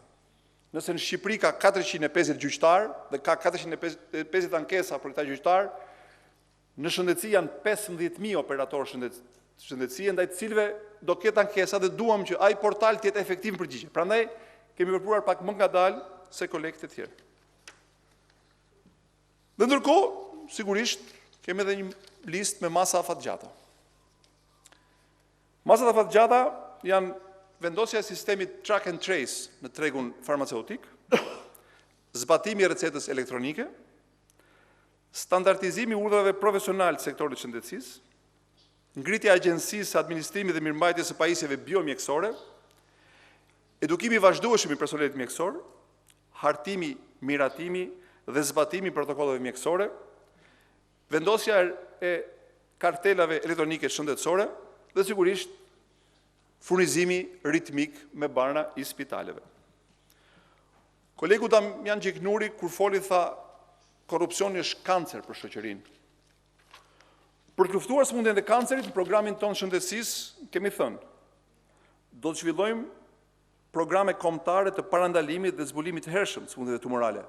Nëse në Shqipëri ka 450 gjyqtar dhe ka 450 ankesa për këta gjyqtar, në shëndetësi janë 15.000 operatorë shëndetësie, ndaj të cilëve do ketë ankesa dhe duam që ai portal të jetë efektiv në përgjigje. Prandaj kemi përpruar pak më ngadalë se kolegët e tjerë. Dhe ndërkohë, sigurisht, kemi edhe një listë me masa afatgjata. Masat afatgjata janë vendosja e sistemit track and trace në tregun farmaceutik, zbatimi i recetës elektronike, standardizimi i urdhrave profesional të sektorit të shëndetësisë, ngritja e agjencisë së administrimit dhe mirëmbajtjes së pajisjeve biomjekësore, edukimi i vazhdueshëm i personelit mjekësor, hartimi, miratimi dhe zbatimi i protokolleve mjekësore, vendosja e kartelave elektronike shëndetësore dhe sigurisht furnizimi ritmik me barna i spitaleve. Kolegu Damian Gjiknuri, kur foli, tha korrupsioni është kancer për shoqërinë. Për të luftuar sëmundjen e kancerit, në programin tonë shëndetësisë kemi thënë, do të zhvillojmë programe kombëtare të parandalimit dhe zbulimit të hershëm të sëmundjeve tumorale.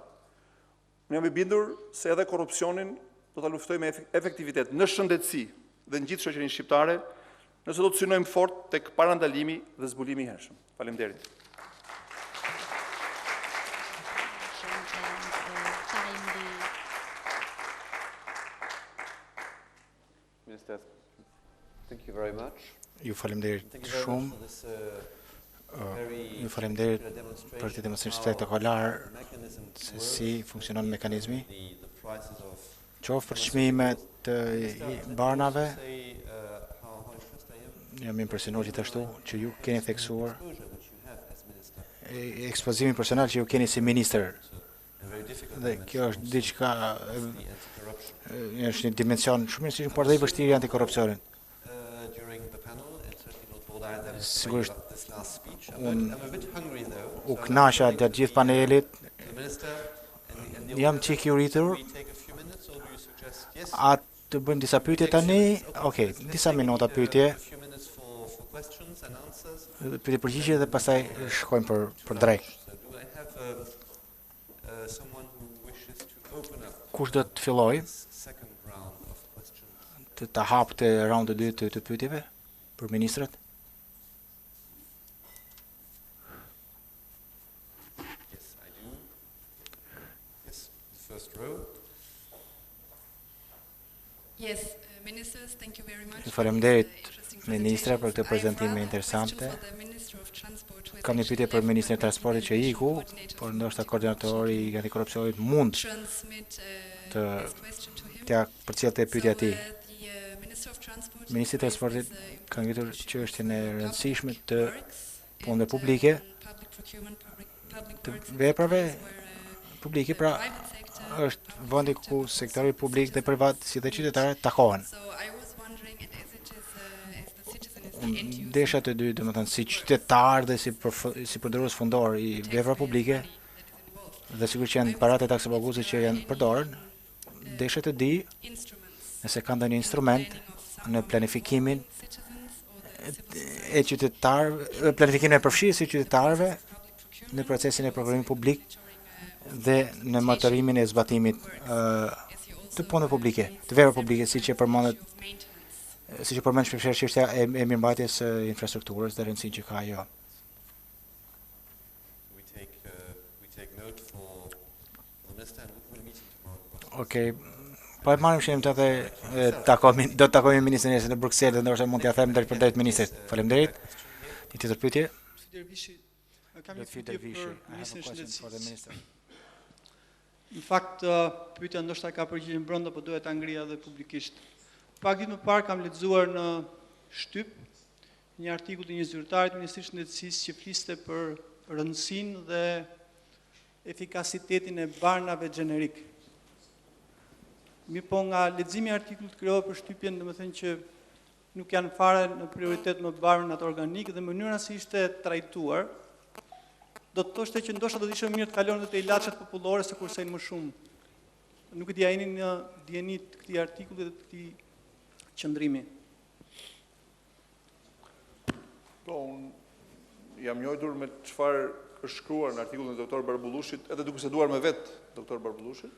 Ne jam i bindur se edhe korrupsionin do ta luftojmë me efektivitet në shëndetësi dhe në gjithë shoqërinë shqiptare, nëse do të synojmë fort tek parandalimi dhe zbulimi i hershëm. Faleminderit. Minister, thank you very much. Ju faleminderit shumë. Ju faleminderit për të demonstruar spektakolar se si funksionon mekanizmi. Qoftë për çmimet të barnave, jam impresionuar gjithashtu që ju keni theksuar ekspozimin personal që ju keni si ministër. Dhe kjo është diçka, është një dimension shumë i rëndësishëm, por dhe i vështirë antikorrupsionin. Sigurisht, this last speech. un- I'm a bit hungry though. u knasha gjatë gjithë panelit, The minister and the jam qik i uritur, we take a few minutes, or do you suggest yes? a të bëjmë disa pyetje tani? Okej, disa minuta pyetje, A few minutes for questions and answers. pyetje përgjigje dhe pastaj shkojmë për drejt. So do I have someone who wishes to open up Kush do të filloj this second round of questions? të hapte raund të dytë të pyetjeve për ministrat? Yes, I do. Yes, the first row. Yes, ministers, thank you very much. Faleminderit, for the interesting ministra, për këtë presentations. prezantime I have rather a interesante. question for the Minister of Transport, who has Kam një pyetje actually për Ministrin e left, but Transportit që maybe iku, coordinator por from ndoshta the koordinatori i antikorrupsionit mund transmit të- this question to him. t'ja përcjellte pyetja e tij. So, the Minister of Transport Ministri i raised Transportit this, ka ngritur çështjen e public rëndësishme të works punëve and, publike, public procurement, public të works, veprave where, publike, the pra private sector, është public vendi sector, ku also sektori publik dhe citizens privat si dhe qytetarët takohen. So I was wondering, and as it is, as the citizen is the Unë end user, desha të dy, domethënë si qytetar dhe si përdorus fundor i veprave publike money that is involved, dhe sigurisht që janë paratë e taksopaguesit që janë përdoren, desha të di instruments, nëse ka ndonjë instrument në planifikimin citizens or the civil society, e qytetarëve, planifikimin e përfshirjes së qytetarëve public procurement, në procesin e programimit publik monitoring, dhe në monitorimin e zbatimit as you also të punëve publike, të veprave publike, siç e përmendet, maintenance. siç e përmend shpesh çështja e mirëmbajtjes së infrastrukturës dhe rëndësinë që ka ajo. We take note for the minister and we'll meet him tomorrow. Okej. Po e marrim shënim të do të takojmë ministrin në Bruksel dhe ndoshta mund t'ia them drejt për drejt ministrit. Faleminderit. Një tjetër pyetje? Dervishi, kam Do një të fyet pyetje Dervishi. për I have a Ministrin e question for the Shëndetësisë. minister. Në fakt, pyetja ndoshta ka përgjigjen brenda, por duhet ta ngrija edhe publikisht. Pak ditë më parë kam lexuar në Shtyp një artikull të një zyrtarit të Ministrisë së Shëndetësisë që fliste për rëndësinë dhe efikasitetin e barnave gjenerik. Mi po nga leximi i artikullit krijohet përshtypjen, domethënë që nuk janë fare në prioritet më barnat organik dhe mënyra si ishte trajtuar, do të thoshte që ndoshta do të ishte mirë të kalonin te ilaçet popullore se kursejnë më shumë. Nuk e di a jeni në dieni të këtij artikulli dhe të këtij qëndrimi. Po, unë jam njojtur me çfarë është shkruar në artikullin e doktor Barbullushit, edhe duke se duar me vetë doktor Barbullushin.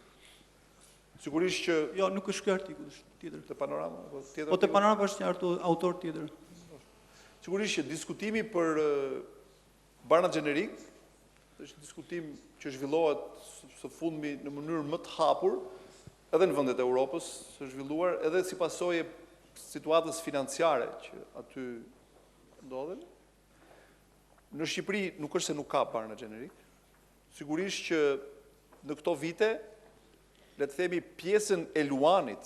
Sigurisht që Jo, nuk është ky artikull, është tjetër. te panorama, apo tjetër. Po te panorama është një autor tjetër. Sigurisht që diskutimi për barnat gjenerik është diskutim që zhvillohet së fundmi në mënyrë më të hapur, edhe në vendet e Europës, është zhvilluar edhe si pasojë situatës financiare që aty ndodhen. Në Shqipëri nuk është se nuk ka barna gjenerik. Sigurisht që në këto vite, le të themi pjesën e luanit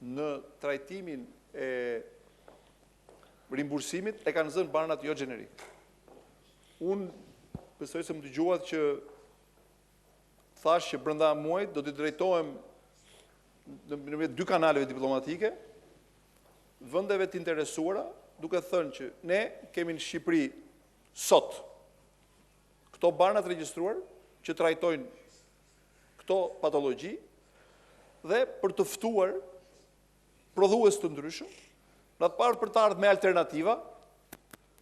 në trajtimin e rimbursimit e kanë zënë barnat jo gjenerik. Unë besoj se më dëgjuat që thash që brenda muajit do të drejtohem në dy kanaleve diplomatike, vendeve të interesuara, duke thënë që ne kemi në Shqipëri sot këto barnat regjistruar që trajtojnë këto patologji dhe për të ftuar prodhues të ndryshëm, në të parë për të ardhur me alternativa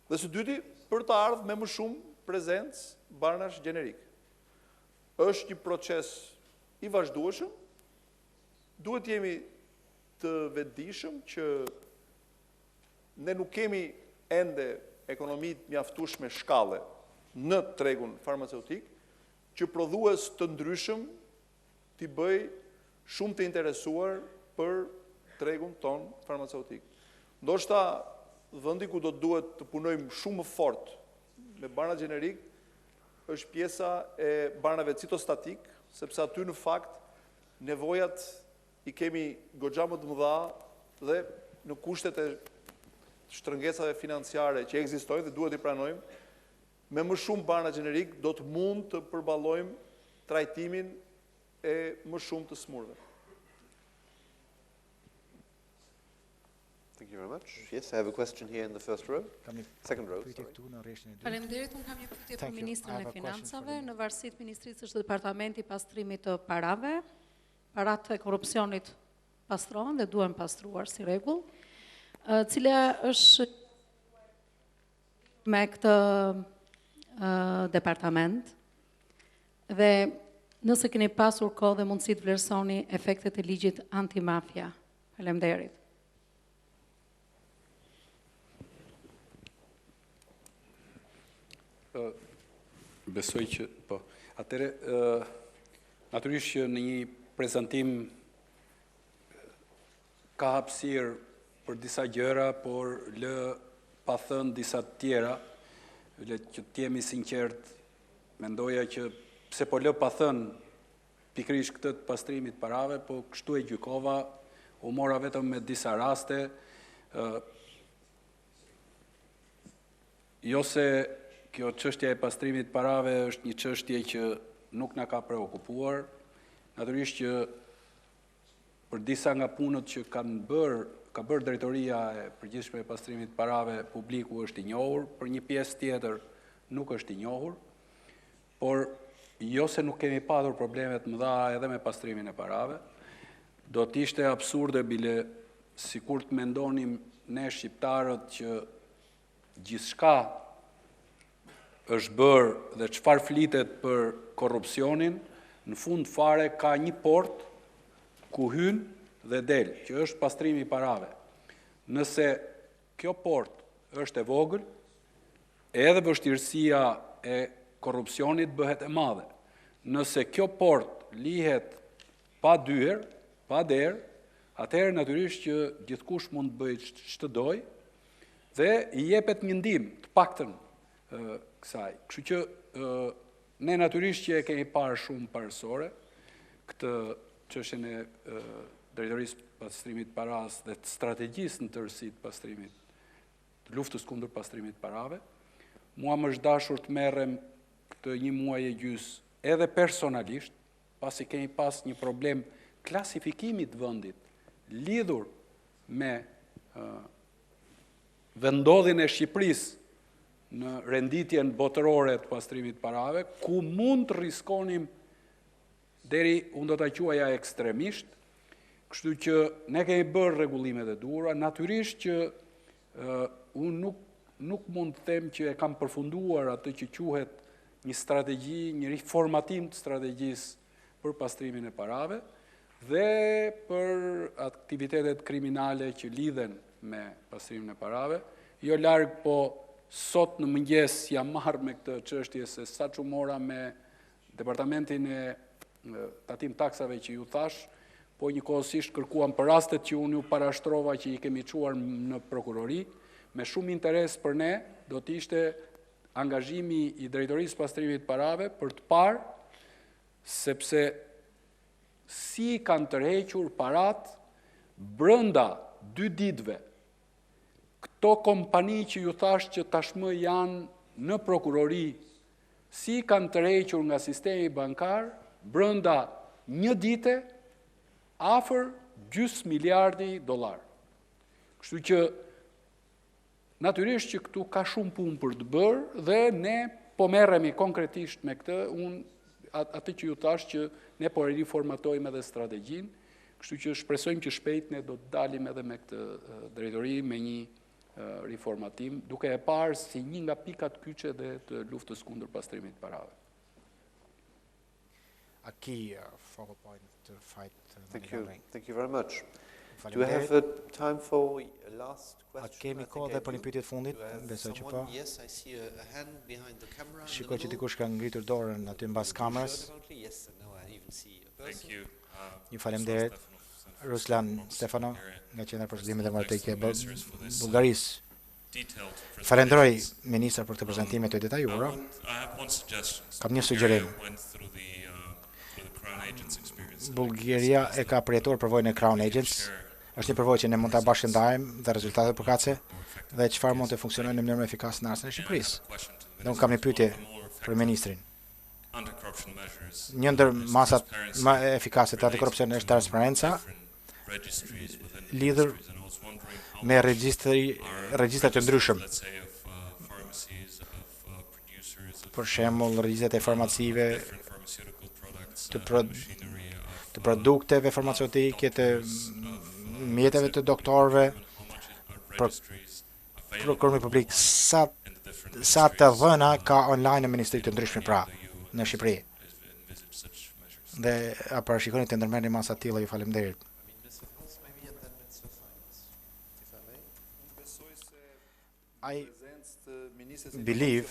dhe së dyti për të ardhur me më shumë prezencë barnash gjenerik. Është një proces i vazhdueshëm, duhet jemi të vetëdijshëm që ne nuk kemi ende ekonomit mjaftueshme shkallë në tregun farmaceutik që prodhues të ndryshëm t'i bëj shumë të interesuar për tregun ton farmaceutik. Ndoshta vendi ku do të duhet të punojmë shumë më fort me barna gjenerik është pjesa e barnave citostatik, sepse aty në fakt nevojat i kemi goxha më të mëdha dhe në kushtet e shtrëngesave financiare që ekzistojnë dhe duhet i pranojmë, me më shumë barna gjenerik do të mund të përballojmë trajtimin e më shumë të smurëve. Thank you very much. Yes, I have a question here in the first row. Second row. Pyetje këtu në rreshtin e dytë. Faleminderit, unë kam një pyetje për Thank you. I Ministrin have e a question Financave. for the- Në varësi të Ministrisë është Departamenti i Pastrimit të Parave. Paratë e korrupsionit pastrohen dhe duhen pastruar si rregull. Cila është me këtë departament dhe nëse keni pasur kohë dhe mundësi të vlerësoni efektet e ligjit antimafia. Faleminderit. Besoj që, po. Atëre, natyrisht që në një prezantim ka hapësirë për disa gjëra, por lë pa thënë disa tjera, le që t'jemi sinqert, mendoja që pse po lë pa thënë pikërisht këtë të pastrimit parave, po kështu e gjykova, u mora vetëm me disa raste, jo se kjo çështja e pastrimit parave është një çështje që nuk na ka preokupuar, natyrisht që për disa nga punët që ka bërë drejtoria e përgjithshme e pastrimit parave, publiku është i njohur, për një pjesë tjetër nuk është i njohur, por jo se nuk kemi patur problemet mëdha edhe me pastrimin e parave, do t'ishte absurde bile sikur të mendonim ne shqiptarët që gjithçka është bërë dhe çfarë flitet për korrupsionin, në fund fare ka një port ku hyn dhe del, që është pastrimi i parave. Nëse kjo port është e vogël, edhe vështirësia e korrupsionit bëhet e madhe. Nëse kjo port lihet pa dyer, pa derë, atëherë natyrisht që gjithkush mund të bëjë ç'të dojë dhe i jepet një ndihmë të paktën kësaj. Kështu që ne natyrisht që e kemi parë shumë parësore këtë çështjen e drejtorisë pastrimit paras dhe të strategjisë në tërësi të pastrimit, të luftës kundër pastrimit parave. Mua më është dashur të merrem këtë një muaj e gjys edhe personalisht, pasi kemi pas një problem klasifikimit të vendit lidhur me vendodhjen e Shqipërisë në renditjen botërore të pastrimit parave, ku mund të riskonim deri, unë do ta quaja ekstremisht, kështu që ne kemi bërë rregullimet e duhura, natyrisht që unë nuk mund të them që e kam përfunduar atë që quhet një strategji, një riformatim të strategjisë për pastrimin e parave dhe për aktivitetet kriminale që lidhen me pastrimin e parave. Jo larg, po sot në mëngjes jam marrë me këtë çështje se sa që mora me departamentin e tatim taksave që ju thash, po njëkohësisht kërkuam për rastet që unë ju parashtrova që i kemi çuar në prokurori, me shumë interes për ne do të ishte angazhimi i drejtorisë pastrimit parave për të parë sepse si kanë tërhequr parat brenda 2 ditëve. Këto kompani që ju thash që tashmë janë në prokurori, si kanë tërhequr nga sistemi bankar brenda 1 dite afër $2 miliardi. Kështu që natyrisht që këtu ka shumë punë për të bërë dhe ne po merremi konkretisht me këtë, atë që ju thash që ne po riformatojmë edhe strategjinë, kështu që shpresojmë që shpejt ne do të dalim edhe me këtë drejtori me një riformatim, duke e parë si një nga pikat kyçe dhe të luftës kundër pastrimit parave. A key focal point to fight Thank you. Thank you very much. Do we Faleminderit. have time for a last A question? kemi I think kohë I dhe për do. një pyetje të fundit? Do I have Besoj që po. someone? Yes, I see a hand behind the camera. in the Shikoj që middle. dikush ka ngritur dorën aty mbas kamerës. Shirt apparently, yes, and now I even see a person. Thank you. Ju faleminderit. Ruslan Stefano nga Qendra për Studimet Demokratike e Ministers for this, Bullgarisë. detailed presentation. Falenderoj ministra për këtë prezantime të detajuara. I have one suggestion. Kam një Bulgaria sugjerim. went through the Crown Agents experience. Bullgaria e ka përjetuar përvojën e Crown Agents. Është një përvojë që ne mund ta bashkëndajmë dhe rezultatet përkatëse dhe çfarë mund të funksionojë në mënyrë më efikase në rastin e Shqipërisë. Dhe unë kam një pyetje për ministrin. Anti-corruption measures. Një ndër masat më efikase të antikorrupsionit është transparenca registries within lidhur industries, and I was wondering how me much regjistra të ndryshëm. let's say of pharmacies, of producers, of Për shembull, regjistrat e farmacive, different pharmaceutical products, të machinery, të produkteve farmaceutike, të mjeteve të doktorëve, how much are Pro- registries prokurimi publik, sa in the different sa të dhëna ka online në ministri të ndryshme pra në Shqipëri. envisage such measures? Dhe a parashikoni të ndërmerrni masa të tilla, ju faleminderit. I believe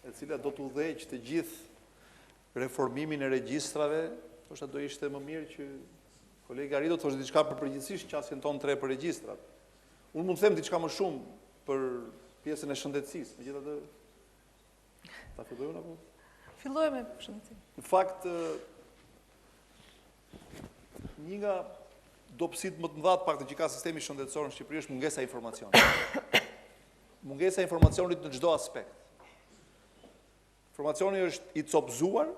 e cila do të udhëheq të gjithë reformimin e regjistrave, thoshta do ishte më mirë që kolega Ari do të thoshte diçka për përgjithsisht qasjen tonë 3 për regjistrat. Unë mund të them diçka më shumë për pjesën e shëndetësisë, megjithatë ta fillojmë apo? Fillojmë me shëndetësinë. Në fakt, një nga dobësitë më të mëdha të paktën që ka sistemi shëndetësor në Shqipëri është mungesa e informacionit. Mungesa e informacionit në çdo aspekt. Informacioni është i copëzuar,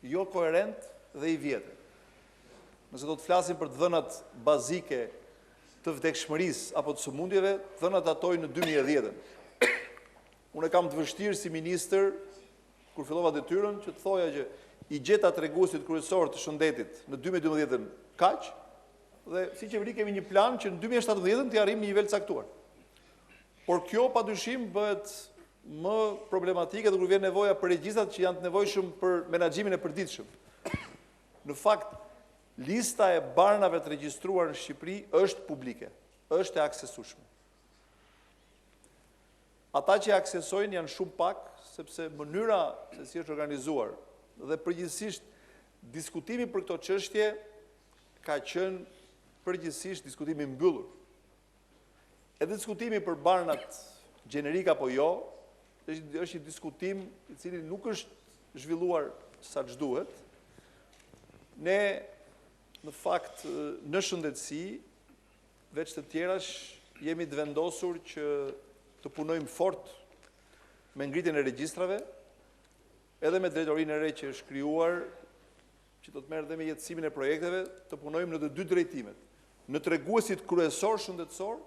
jo koherent dhe i vjetër. Nëse do të flasim për të dhënat bazike të vdekshmërisë apo të sëmundjeve, dhënat datoj në 2010. Unë kam të vështirë si ministër, kur fillova detyrën, që të thoja që i gjeta treguesit kryesor të shëndetit në 2012 kaq, dhe si qeveri kemi një plan që në 2017 të arrijmë një nivel caktuar. Por kjo padyshim bëhet më problematike dhe kur vjen nevoja për regjistrat që janë të nevojshëm për menaxhimin e përditshëm. Në fakt, lista e barnave të regjistruar në Shqipëri është publike, është e aksesueshme. Ata që aksesojnë janë shumë pak, sepse mënyra se si është organizuar dhe përgjithsisht diskutimi për këto çështje ka qenë përgjithsisht diskutimi mbyllur. Edhe diskutimi për barnat gjenerik apo jo, është një diskutim i cili nuk është zhvilluar sa ç'duhet. Ne, në fakt, në shëndetësi, veç të tjerash, jemi të vendosur që të punojmë fort me ngritjen e regjistrave, edhe me drejtorinë e re që është krijuar, që do të merr dhe me jetësimin e projekteve, të punojmë në të dy drejtimet. Në treguesit kryesor shëndetësor,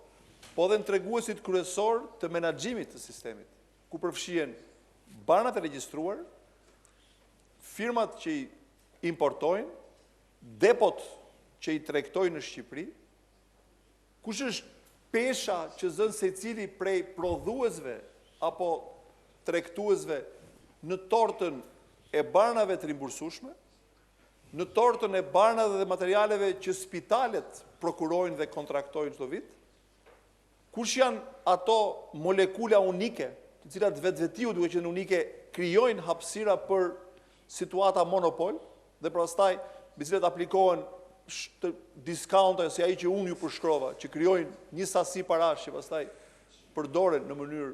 po dhe në treguesit kryesor të menaxhimit të sistemit, ku përfshihen barnat e regjistruar, firmat që i importojnë, depot që i tregtojnë në Shqipëri, kush është pesha që zën secili prej prodhuesve apo tregtuesve në tortën e barnave të rimbursueshme, në tortën e barnave dhe materialeve që spitalet prokurojnë dhe kontraktojnë çdo vit, kush janë ato molekula unike, të cilat vetvetiu duke qenë unike, krijojnë hapësira për situata monopol dhe pastaj mbi cilat aplikohen discounte si ai që unë ju përshkrova, që krijojnë një sasi parash që pastaj përdoren në mënyrë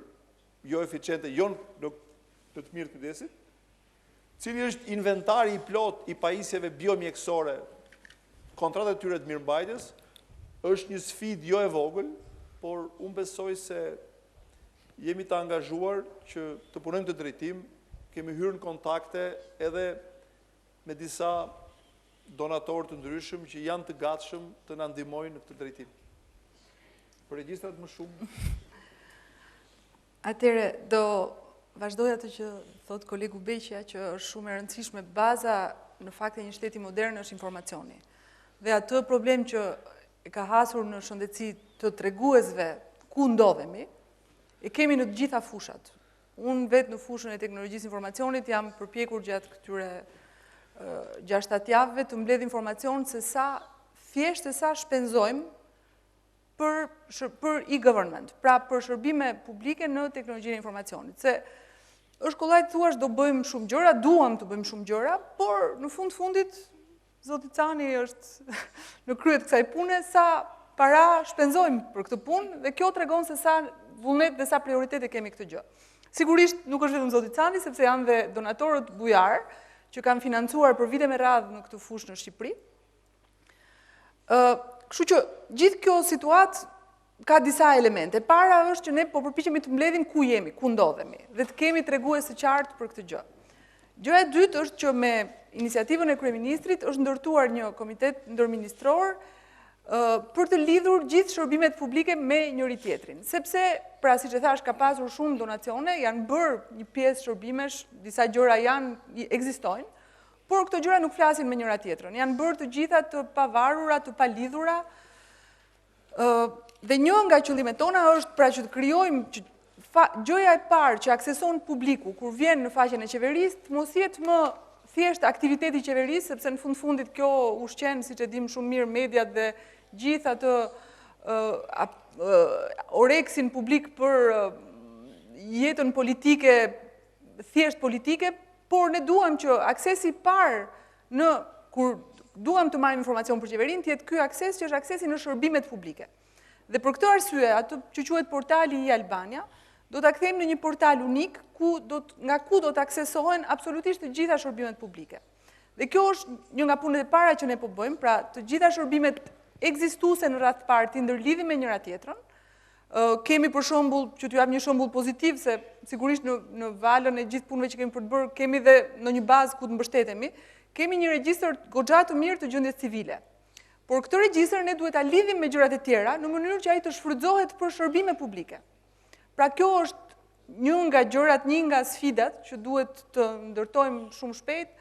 jo eficiente, jo në të mirë të kujdesit, cili është inventari i plot i pajisjeve biomjekësore, kontratat e tyre të mirëmbajtjes, është një sfidë jo e vogël, por unë besoj se jemi të angazhuar që të punojmë të drejtim, kemi hyrë në kontakte edhe me disa donatorë të ndryshëm që janë të gatshëm të na ndihmojnë në këtë drejtim. Për regjistrat më shumë. Atëre, do vazhdoj atë që thot kolegu Beqja, që është shumë e rëndësishme, baza në fakt e një shteti modern është informacioni. Dhe atë problem që e ka hasur në shëndetësi të treguesve ku ndodhemi, e kemi në të gjitha fushat. Unë vetë në fushën e teknologjisë informacionit jam përpjekur gjatë këtyre 6-7 javëve të mbledh informacion se sa thjesht e sa shpenzojmë për e-government, pra për shërbime publike në teknologjinë e informacionit. Se është kollaj të thuash do bëjmë shumë gjëra, duam të bëjmë shumë gjëra, por në fundit Zoti Cani është në kryet kësaj pune, sa para shpenzojmë për këtë punë, dhe kjo tregon se sa vullnet dhe sa prioritete kemi këtë gjë. Sigurisht nuk është vetëm Zoti Cani, sepse janë dhe donatorët bujar, që kanë financuar për vite me radhë në këtë fushë në Shqipëri. Kështu që gjithë kjo situatë ka disa elemente. Para është që ne po përpiqemi të mbledhim ku jemi, ku ndodhemi, dhe të kemi tregues të qartë për këtë gjë. Gjëja e dytë është që me iniciativën e kryeministrit është ndërtuar një komitet ndërministror për të lidhur gjithë shërbimet publike me njëri tjetrin. Sepse, pra si që thash, ka pasur shumë donacione, janë bërë një pjesë shërbimesh, disa gjëra ekzistojnë, por këto gjëra nuk flasin me njëra tjetrën. Janë bërë të gjitha të pavarura, të palidhura, dhe një nga qëllimet tona është pra që të krijojmë gjëja e parë që akseson publiku kur vjen në faqen e qeverisë, mos jetë më thjesht aktiviteti i qeverisë, sepse në fundit kjo ushqen, siç e dim shumë mirë, mediat dhe gjithë atë oreksin publik për jetën politike, thjesht politike, por ne duam që aksesi i parë kur duam të marrim informacion për qeverinë, të jetë ky akses që është aksesi në shërbimet publike. Dhe për këtë arsye, atë që quhet portali i Albania, do ta kthejmë në një portal unik nga ku do të aksesohen absolutisht të gjitha shërbimet publike. Dhe kjo është një nga punët e para që ne po bëjmë, pra të gjitha shërbimet ekzistuese në radh parë të ndërlidhim me njëra tjetrën. Kemi për shembull, që t'ju jap një shembull pozitiv, se sigurisht në valën e gjithë punëve që kemi për të bërë, kemi dhe në një bazë ku të mbështetemi, kemi një regjistër goxha të mirë të gjendjes civile. Por këtë regjistër ne duhet ta lidhim me gjërat e tjera në mënyrë që ai të shfrytëzohet për shërbime publike. Pra kjo është një nga gjërat, një nga sfidat që duhet të ndërtojmë shumë shpejt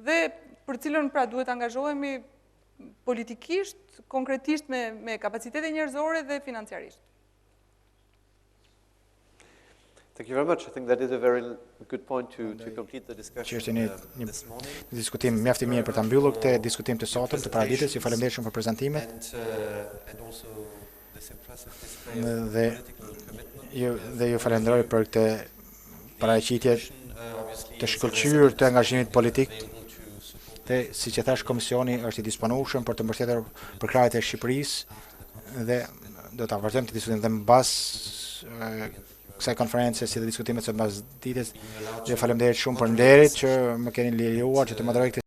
dhe për cilën pra duhet angazhohemi politikisht, konkretisht me kapacitete njerëzore dhe financiarisht. Thank you very much. I think that is a very good point to complete the discussion this morning. Diskutim mjaft I mirë për ta mbyllur këtë diskutim të sotëm, të paraditës. Ju falenderoj shumë për prezantimet. Dhe ju falenderoj për këtë paraqitje të shkëlqyer të angazhimit politik. Dhe siç e thash, komisioni është I disponueshëm për të mbështetur përkrahjet e Shqipërisë dhe do ta vazhdojmë të diskutojmë dhe mbas kësaj konference si dhe diskutimet së mbas ditës. Dhe faleminderit shumë për nderit që më keni lejuar që të moderoj këtë